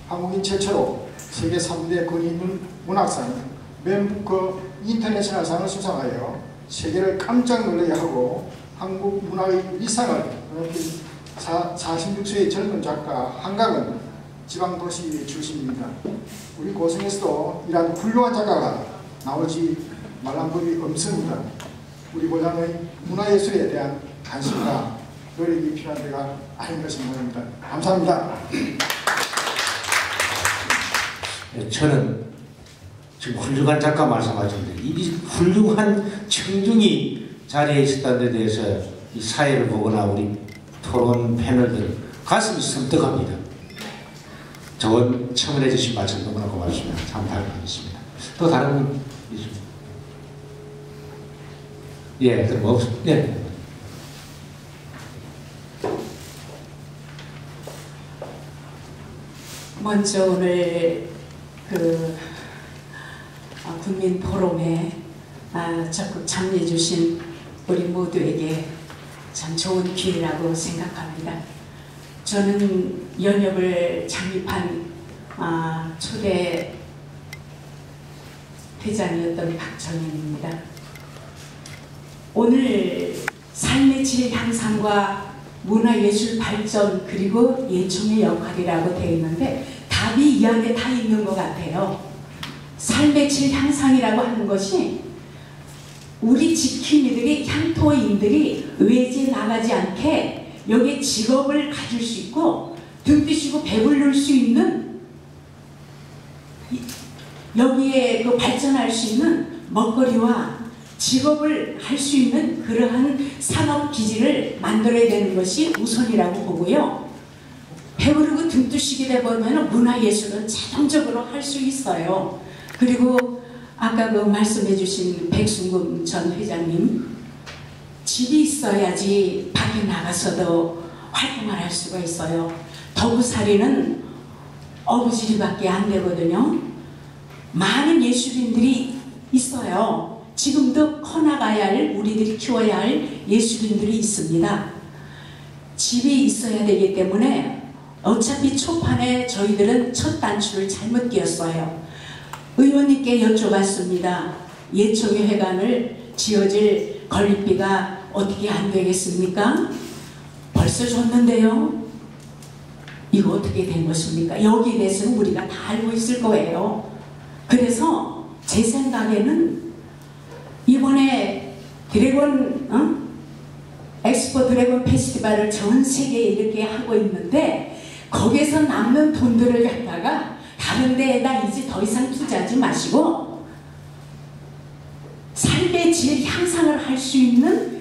한국인 최초로 세계 3대 권위 있는 문학상 맨부커 인터내셔널상을 수상하여 세계를 깜짝 놀라게 하고 한국 문화의 위상을 46세의 젊은 작가 한강은 지방도시 출신입니다. 우리 고성에서도 이러한 훌륭한 작가가 나오지 말란 법이 없습니다. 우리 고장의 문화예술에 대한 관심과 노력이 필요한 데가 아닌가 생각합니다. 감사합니다. 저는 지금 훌륭한 작가 말씀하셨는데 이 훌륭한 청중이 자리에 있었다는 데 대해서 이 사회를 보거나 우리 토론 패널들 가슴이 섬뜩합니다. 좋은 청원해 주신 말씀 너무나 고맙습니다. 감사드리겠습니다. 또 다른 분 있습니다. 예, 그럼 없습니다. 예. 먼저 오늘 국민 포럼에 적극 참여해 주신 우리 모두에게 참 좋은 기회라고 생각합니다. 저는 연협을 창립한 초대 회장이었던 박정현입니다. 오늘 삶의 질 향상과 문화예술 발전 그리고 예총의 역할이라고 되어 있는데 답이 이 안에 다 있는 것 같아요. 삶의 질 향상이라고 하는 것이 우리 지킴이들이 향토인들이 외지에 나가지 않게 여기에 직업을 가질 수 있고 등 뛰시고 배불릴 수 있는 여기에 발전할 수 있는 먹거리와 직업을 할 수 있는 그러한 산업 기지를 만들어야 되는 것이 우선이라고 보고요. 배부르고 등 뜨시게 되면 문화예술은 자동적으로 할 수 있어요. 그리고 아까 말씀해 주신 백순금 전 회장님, 집이 있어야지 밖에 나가서도 활동을 할 수가 있어요. 더구살이는 어부지리밖에 안 되거든요. 많은 예술인들이 있어요. 지금도 커나가야 할, 우리들이 키워야 할 예술인들이 있습니다. 집이 있어야 되기 때문에 어차피 초판에 저희들은 첫 단추를 잘못 끼었어요. 의원님께 여쭤봤습니다. 예총회 회관을 지어질 건립비가 어떻게 안 되겠습니까? 벌써 줬는데요. 이거 어떻게 된 것입니까? 여기에 대해서는 우리가 다 알고 있을 거예요. 그래서 제 생각에는 이번에 엑스포 드래곤 페스티벌을 전 세계에 이렇게 하고 있는데 거기에서 남는 돈들을 갖다가 다른 데에다 이제 더 이상 투자하지 마시고 삶의 질 향상을 할 수 있는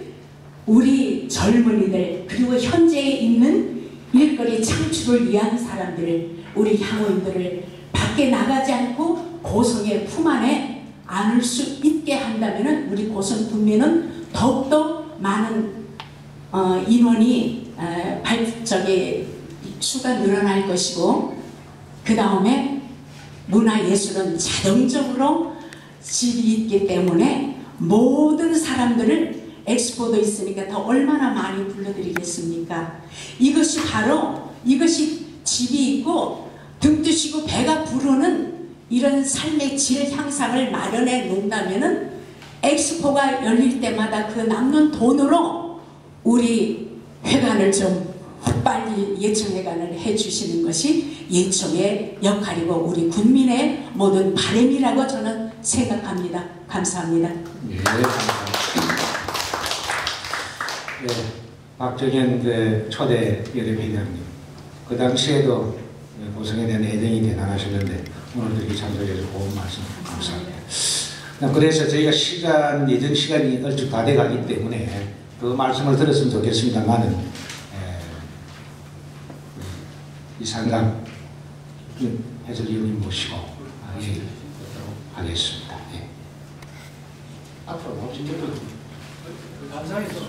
우리 젊은이들 그리고 현재에 있는 일거리 창출을 위한 사람들, 우리 향후인들을 밖에 나가지 않고 고성의 품 안에 안을 수 있게 한다면 우리 고성 국민은 더욱더 많은 인원이 수가 늘어날 것이고 그 다음에 문화예술은 자동적으로 질이 있기 때문에 모든 사람들을 엑스포도 있으니까 더 얼마나 많이 불러드리겠습니까? 이것이 바로 이것이 집이 있고 등 뜨시고 배가 부르는 이런 삶의 질 향상을 마련해 놓는다면은 엑스포가 열릴 때마다 그 남는 돈으로 우리 회관을 좀 빨리 예청회관을 해주시는 것이 예청의 역할이고 우리 국민의 모든 바람이라고 저는 생각합니다. 감사합니다. 네, 감사합니다. 네, 박정현 초대 여대회장님, 그 당시에도 고성에 대한 애정이 대단하셨는데 오늘도 이렇게 참석해서 고운 말씀 감사합니다. 그래서 저희가 예정 시간이 얼추 다 돼가기 때문에 그 말씀을 들었으면 좋겠습니다만은 이상감 해설위원님 모시고 얘기를 듣도록 하겠습니다. 네. 앞으로 나오신 분들 감사해서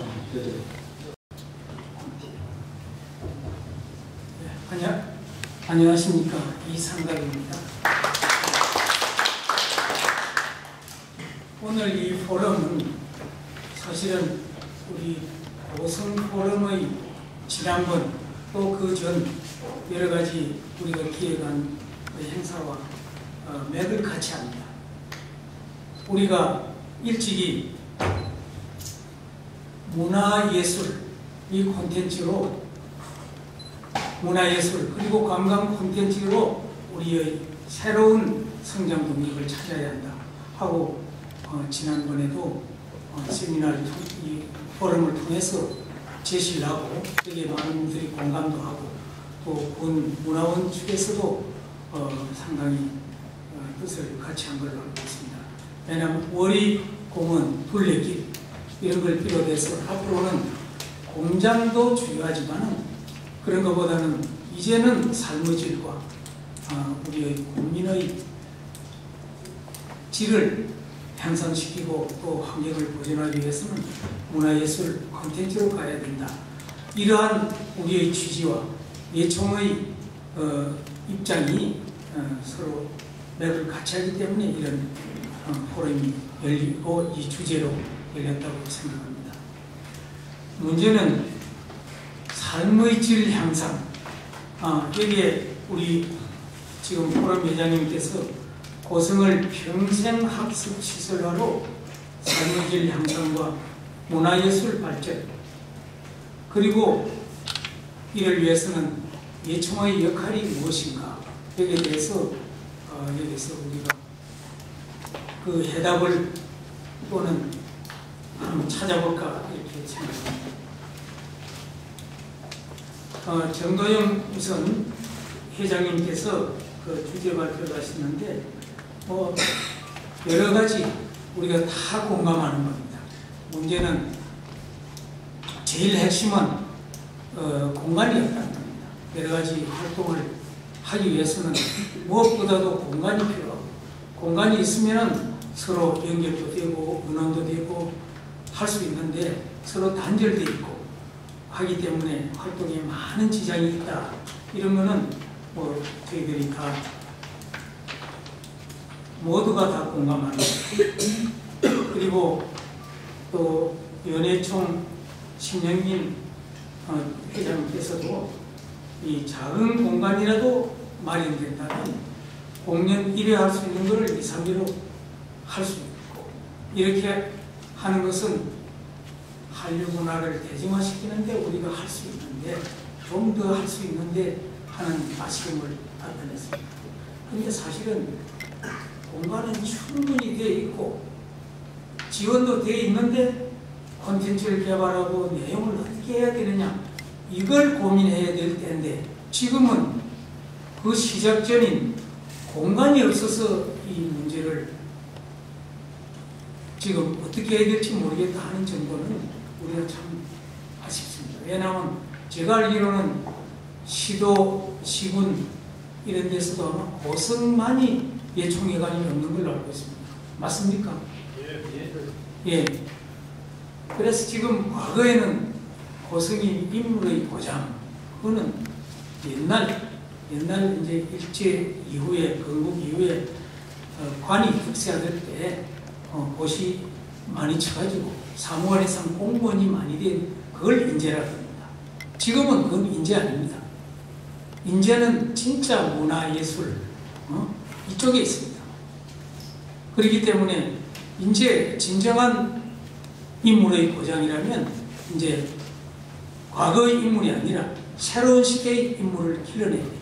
안녕하십니까, 이상감입니다. 오늘 이 포럼은 사실은 우리 고성 포럼의 지난번 또 그 전 여러 가지 우리가 기획한 그 행사와 맥을 같이 합니다. 우리가 일찍이 문화예술 이 콘텐츠로 문화예술 그리고 관광 콘텐츠로 우리의 새로운 성장 동력을 찾아야 한다 하고 지난번에도 세미나를 이 포럼을 통해서 제시를 하고 여기에 많은 분들이 공감도 하고 또 군 문화원 측에서도 상당히 뜻을 같이 한 걸로 알고 있습니다. 왜냐하면 월이 공원, 둘레길 이런 걸 비롯해서 앞으로는 공장도 중요하지만은 그런 것보다는 이제는 삶의 질과 우리의 국민의 질을 향상시키고 또 환경을 보존하기 위해서는 문화예술 콘텐츠로 가야 된다. 이러한 우리의 취지와 예총의 입장이 서로 맥을 같이 하기 때문에 이런 포럼이 열리고 이 주제로 열렸다고 생각합니다. 문제는 삶의 질 향상. 여기에 우리 지금 포럼 회장님께서 고성을 평생학습시설화로 삶의 질 향상과 문화예술 발전 그리고 이를 위해서는 예총의 역할이 무엇인가 여기에 대해서 여기서 우리가 그 해답을 또는 한번 찾아볼까 이렇게 생각합니다. 정도영 우선 회장님께서 그 주제 발표를 하시는데 여러 가지 우리가 다 공감하는 겁니다. 문제는 제일 핵심은 공간이 없다는 겁니다. 여러 가지 활동을 하기 위해서는 무엇보다도 공간이 필요하고 공간이 있으면 서로 연결도 되고 의논도 되고 할 수 있는데 서로 단절되어 있고 하기 때문에 활동에 많은 지장이 있다. 이러면은 저희들이 다 모두가 다 공감하는 그리고 또 연예총 신영민 회장님께서도 이 작은 공간이라도 마련된다면 공연 1회 할 수 있는 것을 2, 3회로 할 수 있고 이렇게 하는 것은 한류 문화를 대중화시키는데 우리가 할 수 있는데 좀 더 할 수 있는데 하는 아쉬움을 나타냈습니다. 그런데 사실은 공간은 충분히 되어 있고 지원도 되어 있는데 콘텐츠를 개발하고 내용을 어떻게 해야 되느냐 이걸 고민해야 될 텐데 지금은 그 시작 전인 공간이 없어서 이 문제를 지금 어떻게 해야 될지 모르겠다 하는 정도는 우리가 참 아쉽습니다. 왜냐하면 제가 알기로는 시도, 시군 이런 데서도 아마 고성만이 예총회관이 없는 걸로 알고 있습니다. 맞습니까? 예. 그래서 지금 과거에는 고성이 인물의 고장, 그거는 옛날 이제 일제 이후에 건국 이후에 관이 득세하던 때 곳이 많이 쳐가지고 사무관에서 공무원이 많이 된 그걸 인재라고 합니다. 지금은 그건 인재 아닙니다. 인재는 진짜 문화예술 이쪽에 있습니다. 그렇기 때문에 이제 진정한 인물의 고장이라면 이제 과거의 인물이 아니라 새로운 시대의 인물을 길러내야 됩니다.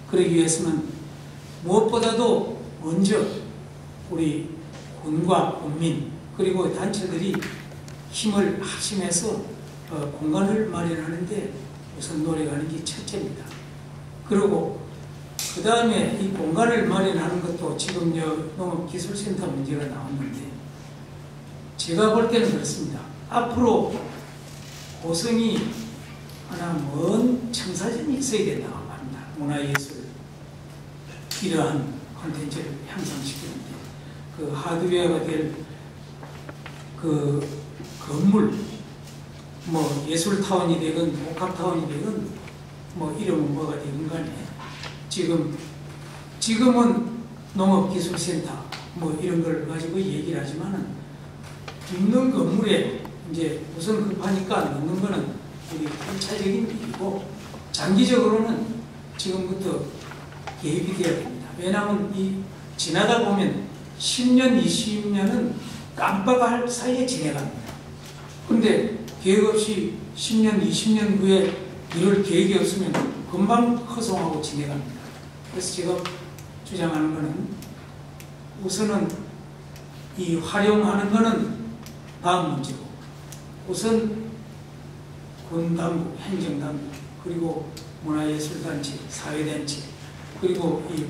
그러기 위해서는 무엇보다도 먼저 우리 군과 국민 그리고 단체들이 힘을 합심해서 공간을 마련하는데 우선 노력하는 게 첫째입니다. 그리고 그 다음에 이 공간을 마련하는 것도 지금 농업기술센터 문제가 나왔는데 제가 볼 때는 그렇습니다. 앞으로 고성이 하나 먼 청사진이 있어야 된다고 합니다. 문화예술 이러한 콘텐츠를 향상시키는데 그 하드웨어가 될 그 건물 뭐 예술타운이 되건 복합타운이 되건 뭐 이름은 뭐가 되건 간에 지금은 농업기술센터 뭐 이런 걸 가지고 얘기를 하지만은 있는 건물에 이제 우선 급하니까 넣는 거는 우리 1차적인 일이고 장기적으로는 지금부터 계획이 되어야 됩니다. 왜냐하면 이 지나다 보면 10년, 20년은 깜빡할 사이에 지내갑니다. 그런데 계획 없이 10년, 20년 후에 이럴 계획이 없으면 금방 허송하고 지내갑니다. 그래서 제가 주장하는 것은 우선은 이 활용하는 것은 다음 문제고 우선 군당국, 행정당국 그리고 문화예술단체, 사회단체 그리고 이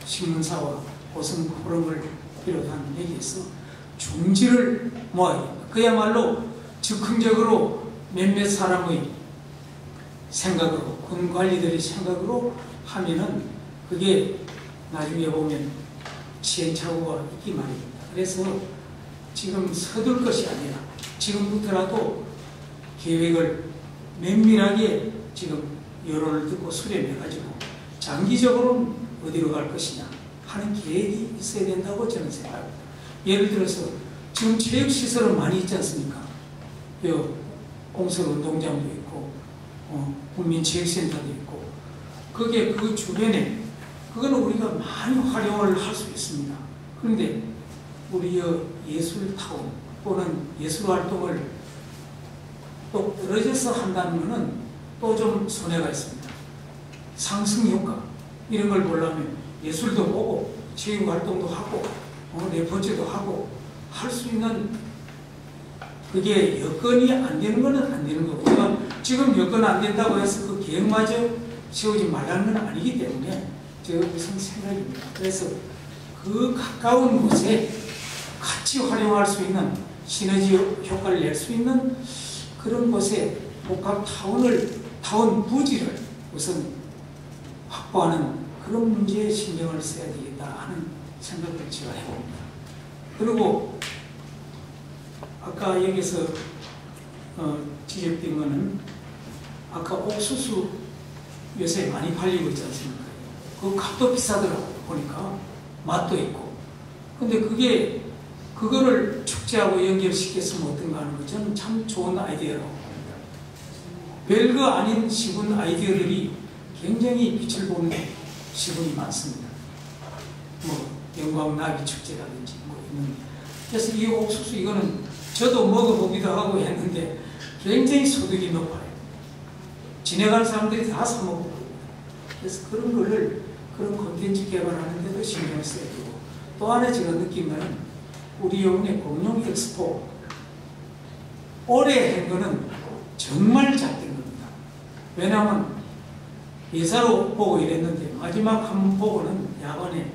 신문사와 고성 포럼을 비롯한 여기에서 중지를 모아야 됩니다. 그야말로 즉흥적으로 몇몇 사람의 생각으로 군 관리들의 생각으로 하면은 그게 나중에 보면 시행착오가 있기 마련입니다. 그래서 지금 서둘 것이 아니라 지금부터라도 계획을 면밀하게 지금 여론을 듣고 수렴해가지고 장기적으로는 어디로 갈 것이냐 하는 계획이 있어야 된다고 저는 생각합니다. 예를 들어서 지금 체육시설은 많이 있지 않습니까? 공설운동장도 있고 국민체육센터도 있고 그게 그 주변에 그거는 우리가 많이 활용을 할 수 있습니다. 그런데 우리 예술타운 또는 예술활동을 또 떨어져서 한다는 것은 또 좀 손해가 있습니다. 상승효과 이런 걸 보려면 예술도 보고 체육활동도 하고 레포츠도 하고 할 수 있는 그게 여건이 안 되는 거는 안 되는 거고 제가 지금 여건 안 된다고 해서 그 계획마저 세우지 말라는 건 아니기 때문에 제가 무슨 생각입니다. 그래서 그 가까운 곳에 같이 활용할 수 있는 시너지 효과를 낼 수 있는 그런 곳에 복합 타운 부지를 우선 확보하는 그런 문제에 신경을 써야 되겠다 하는 생각을 제가 해봅니다. 그리고 아까 여기서 지적된 거는 아까 옥수수 요새 많이 팔리고 있지 않습니까? 그 값도 비싸더라고요. 보니까 맛도 있고. 근데 그거를 축제하고 연결시켰으면 어떤가 하는 거 저는 참 좋은 아이디어라고 봅니다. 별거 아닌 시군 아이디어들이 굉장히 빛을 보는 시군이 많습니다. 뭐 영광나비 축제라든지 뭐 있는데 그래서 이 옥수수 이거는 저도 먹어보기도 하고 했는데 굉장히 소득이 높아요. 지내가는 사람들이 다 사 먹고 그래서 그런 거를 그런 콘텐츠 개발하는 데도 신경을 써야 되고 또 하나 제가 느낀 거는 우리 이번에 공룡 엑스포 올해 한 거는 정말 잘 된 겁니다. 왜냐하면 예사로 보고 이랬는데 마지막 한 번 보고는 야간에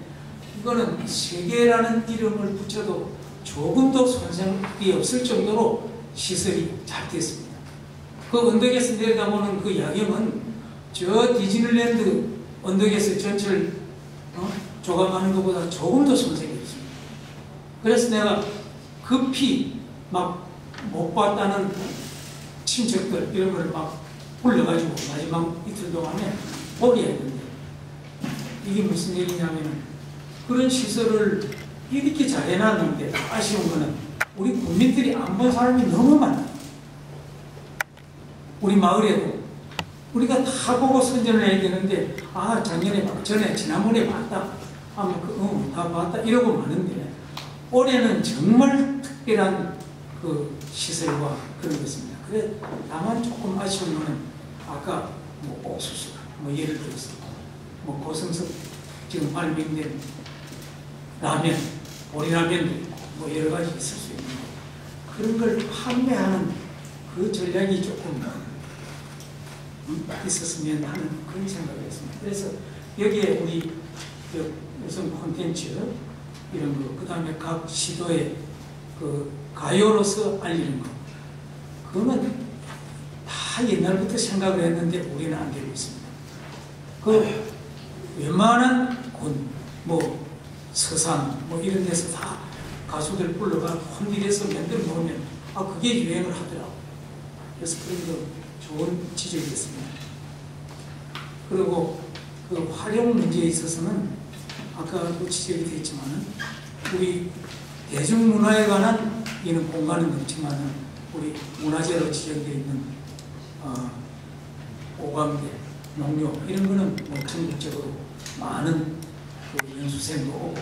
이거는 세계라는 이름을 붙여도 조금도 손상이 없을 정도로 시설이 잘 됐습니다. 그 언덕에서 내려다보는 그 야경은 저 디즈니랜드 언덕에서 전철 조감하는 것보다 조금 더 손상이 없습니다. 그래서 내가 급히 막 못 봤다는 친척들 이런 걸 막 불러가지고 마지막 이틀 동안에 보게 했는데 이게 무슨 일이냐면 그런 시설을 이렇게 잘 해놨는데 아쉬운 거는 우리 국민들이 안 본 사람이 너무 많아요. 우리 마을에도 우리가 다 보고 선전을 해야 되는데 작년에 전에 지난번에 봤다 다 봤다 이러고 마는데 올해는 정말 특별한 그 시설과 그런 것입니다. 그래 다만 조금 아쉬운 거는 아까 뭐 옥수수 예를 들어서 고성석 지금 발명된 라면 보리라면도 있고 여러 가지 있을 수 있는데 그런 걸 판매하는 그 전략이 조금 있었으면 하는 그런 생각을 했습니다. 그래서 여기에 우리 여성 콘텐츠 이런 거, 그 다음에 각 시도의 그 가요로서 알리는 거, 그거는 다 옛날부터 생각을 했는데 우리는 안 되고 있습니다. 그 웬만한 서산 이런 데서 다 가수들 불러가 혼비에서 만들어 놓으면 그게 유행을 하더라고. 그래서 그런 거 좋은 지적이었습니다. 그리고 그 활용 문제에 있어서는 아까도 지적이 됐지만은 우리 대중문화에 관한 이런 공간은 없지만은 우리 문화재로 지정되어 있는 오감대, 농료 이런 거는 전국적으로 많은 그 연수생도 오고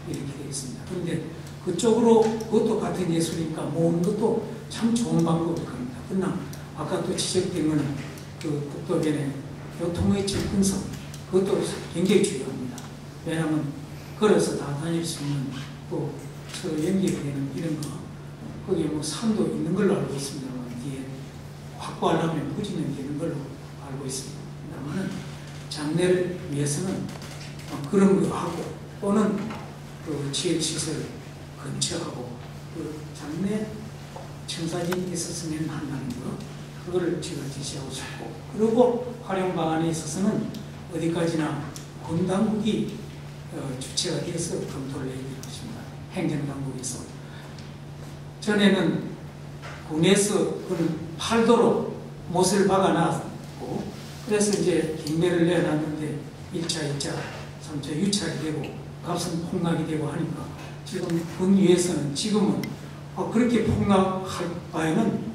이렇게 되어 있습니다. 그런데 그쪽으로 그것도 같은 예술이니까 모으는 것도 참 좋은 방법일 겁니다. 그러나 아까 또 지적된 거는 그 국도변의 교통의 접근성 그것도 굉장히 중요합니다. 왜냐하면 걸어서 다 다닐 수 있는 또 서로 연결되는 이런 거 거기에 산도 있는 걸로 알고 있습니다만 뒤에 확보하려면 부지는 되는 걸로 알고 있습니다. 그다음에는 장례를 위해서는 그런 거 하고 또는 그 지역시설 근처하고 그 장례 청사진이 있었으면 한다는 거 그거를 제가 제시하고 싶고 그리고 활용 방안에 있어서는 어디까지나 군당국이 주체가 돼서 검토를 해야 될 것입니다. 행정당국에서 전에는 군에서 팔도로 못을 박아놨고 그래서 이제 경매를 내놨는데 1차, 2차, 3차 유찰이 되고 값은 폭락이 되고 하니까 지금 군 위에서는 지금은 그렇게 폭락할 바에는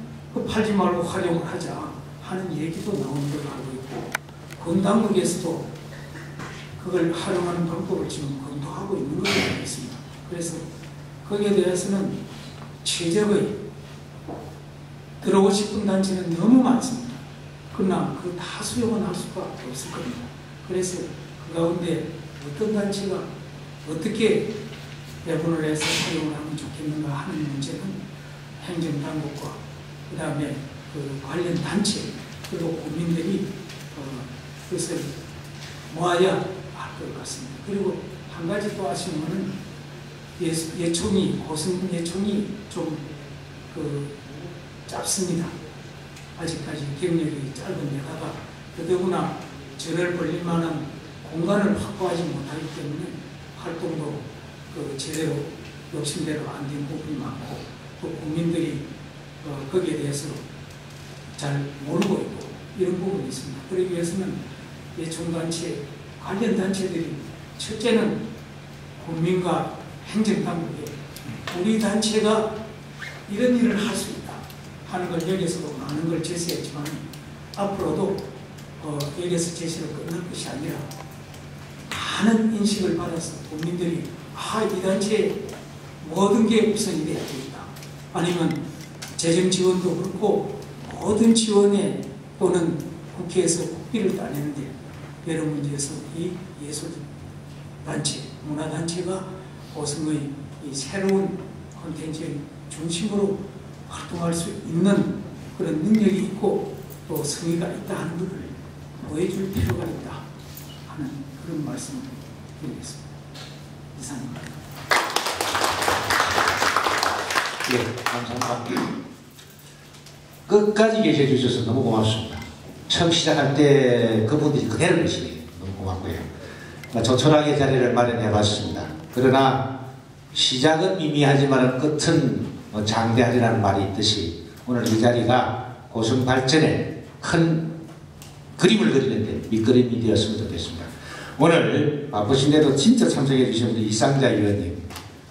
팔지 말고 활용을 하자 하는 얘기도 나오는 걸로 알고 있고 군 당국에서도 그걸 활용하는 방법을 지금 검토하고 있는 걸로 알고 있습니다. 그래서 거기에 대해서는 최적의 들어오고 싶은 단체는 너무 많습니다. 그러나 그 다 수용은 할 수가 없을 겁니다. 그래서 그 가운데 어떤 단체가 어떻게 배분을 해서 활용을 하면 좋겠는가 하는 문제는 행정당국과 그 다음에 그 관련 단체 그리고 국민들이 그것을 모아야 할 것 같습니다. 그리고 한 가지 또 아쉬운 것은 고성 예총이 좀 짧습니다. 아직까지 경력이 짧은 데다가 더더구나 절을 벌릴 만한 공간을 확보하지 못하기 때문에 활동도 제대로 욕심대로 안 된 부분이 많고 또 국민들이 거기에 대해서 잘 모르고 있고 이런 부분이 있습니다. 그러기 위해서는 예총단체, 관련 단체들이 첫째는 국민과 행정당국에 우리 단체가 이런 일을 할 수 있다 하는 걸 여기서도 많은 걸 제시했지만 앞으로도 여기서 제시를 끝날 것이 아니라 많은 인식을 받아서 국민들이 이 단체에 모든 게 우선이 되어야 되겠다. 아니면 재정 지원도 그렇고 모든 지원에 또는 국회에서 국비를 따내는데 여러 문제에서 이 예술단체, 문화단체가 고성의 이 새로운 콘텐츠의 중심으로 활동할 수 있는 그런 능력이 있고 또 성의가 있다 하는 것을 보여줄 필요가 있다 하는 그런 말씀을 드리겠습니다. 이상입니다. 예, 감사합니다. 끝까지 계셔 주셔서 너무 고맙습니다. 처음 시작할 때 그분들이 그대로 계시네요. 너무 고맙고요. 조촐하게 자리를 마련해 봤습니다. 그러나 시작은 미미하지만 끝은 장대하리라는 말이 있듯이 오늘 이 자리가 고성 발전에 큰 그림을 그리는데 밑그림이 되었으면 좋겠습니다. 오늘 바쁘신데도 진짜 참석해 주신 우리 이상자 의원님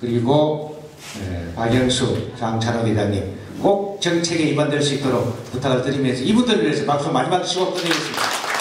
그리고 박영수 장찬호 회장님 꼭 정책에 입안될 수 있도록 부탁을 드리면서 이분들을 위해서 박수 마지막 시고 끝내겠습니다.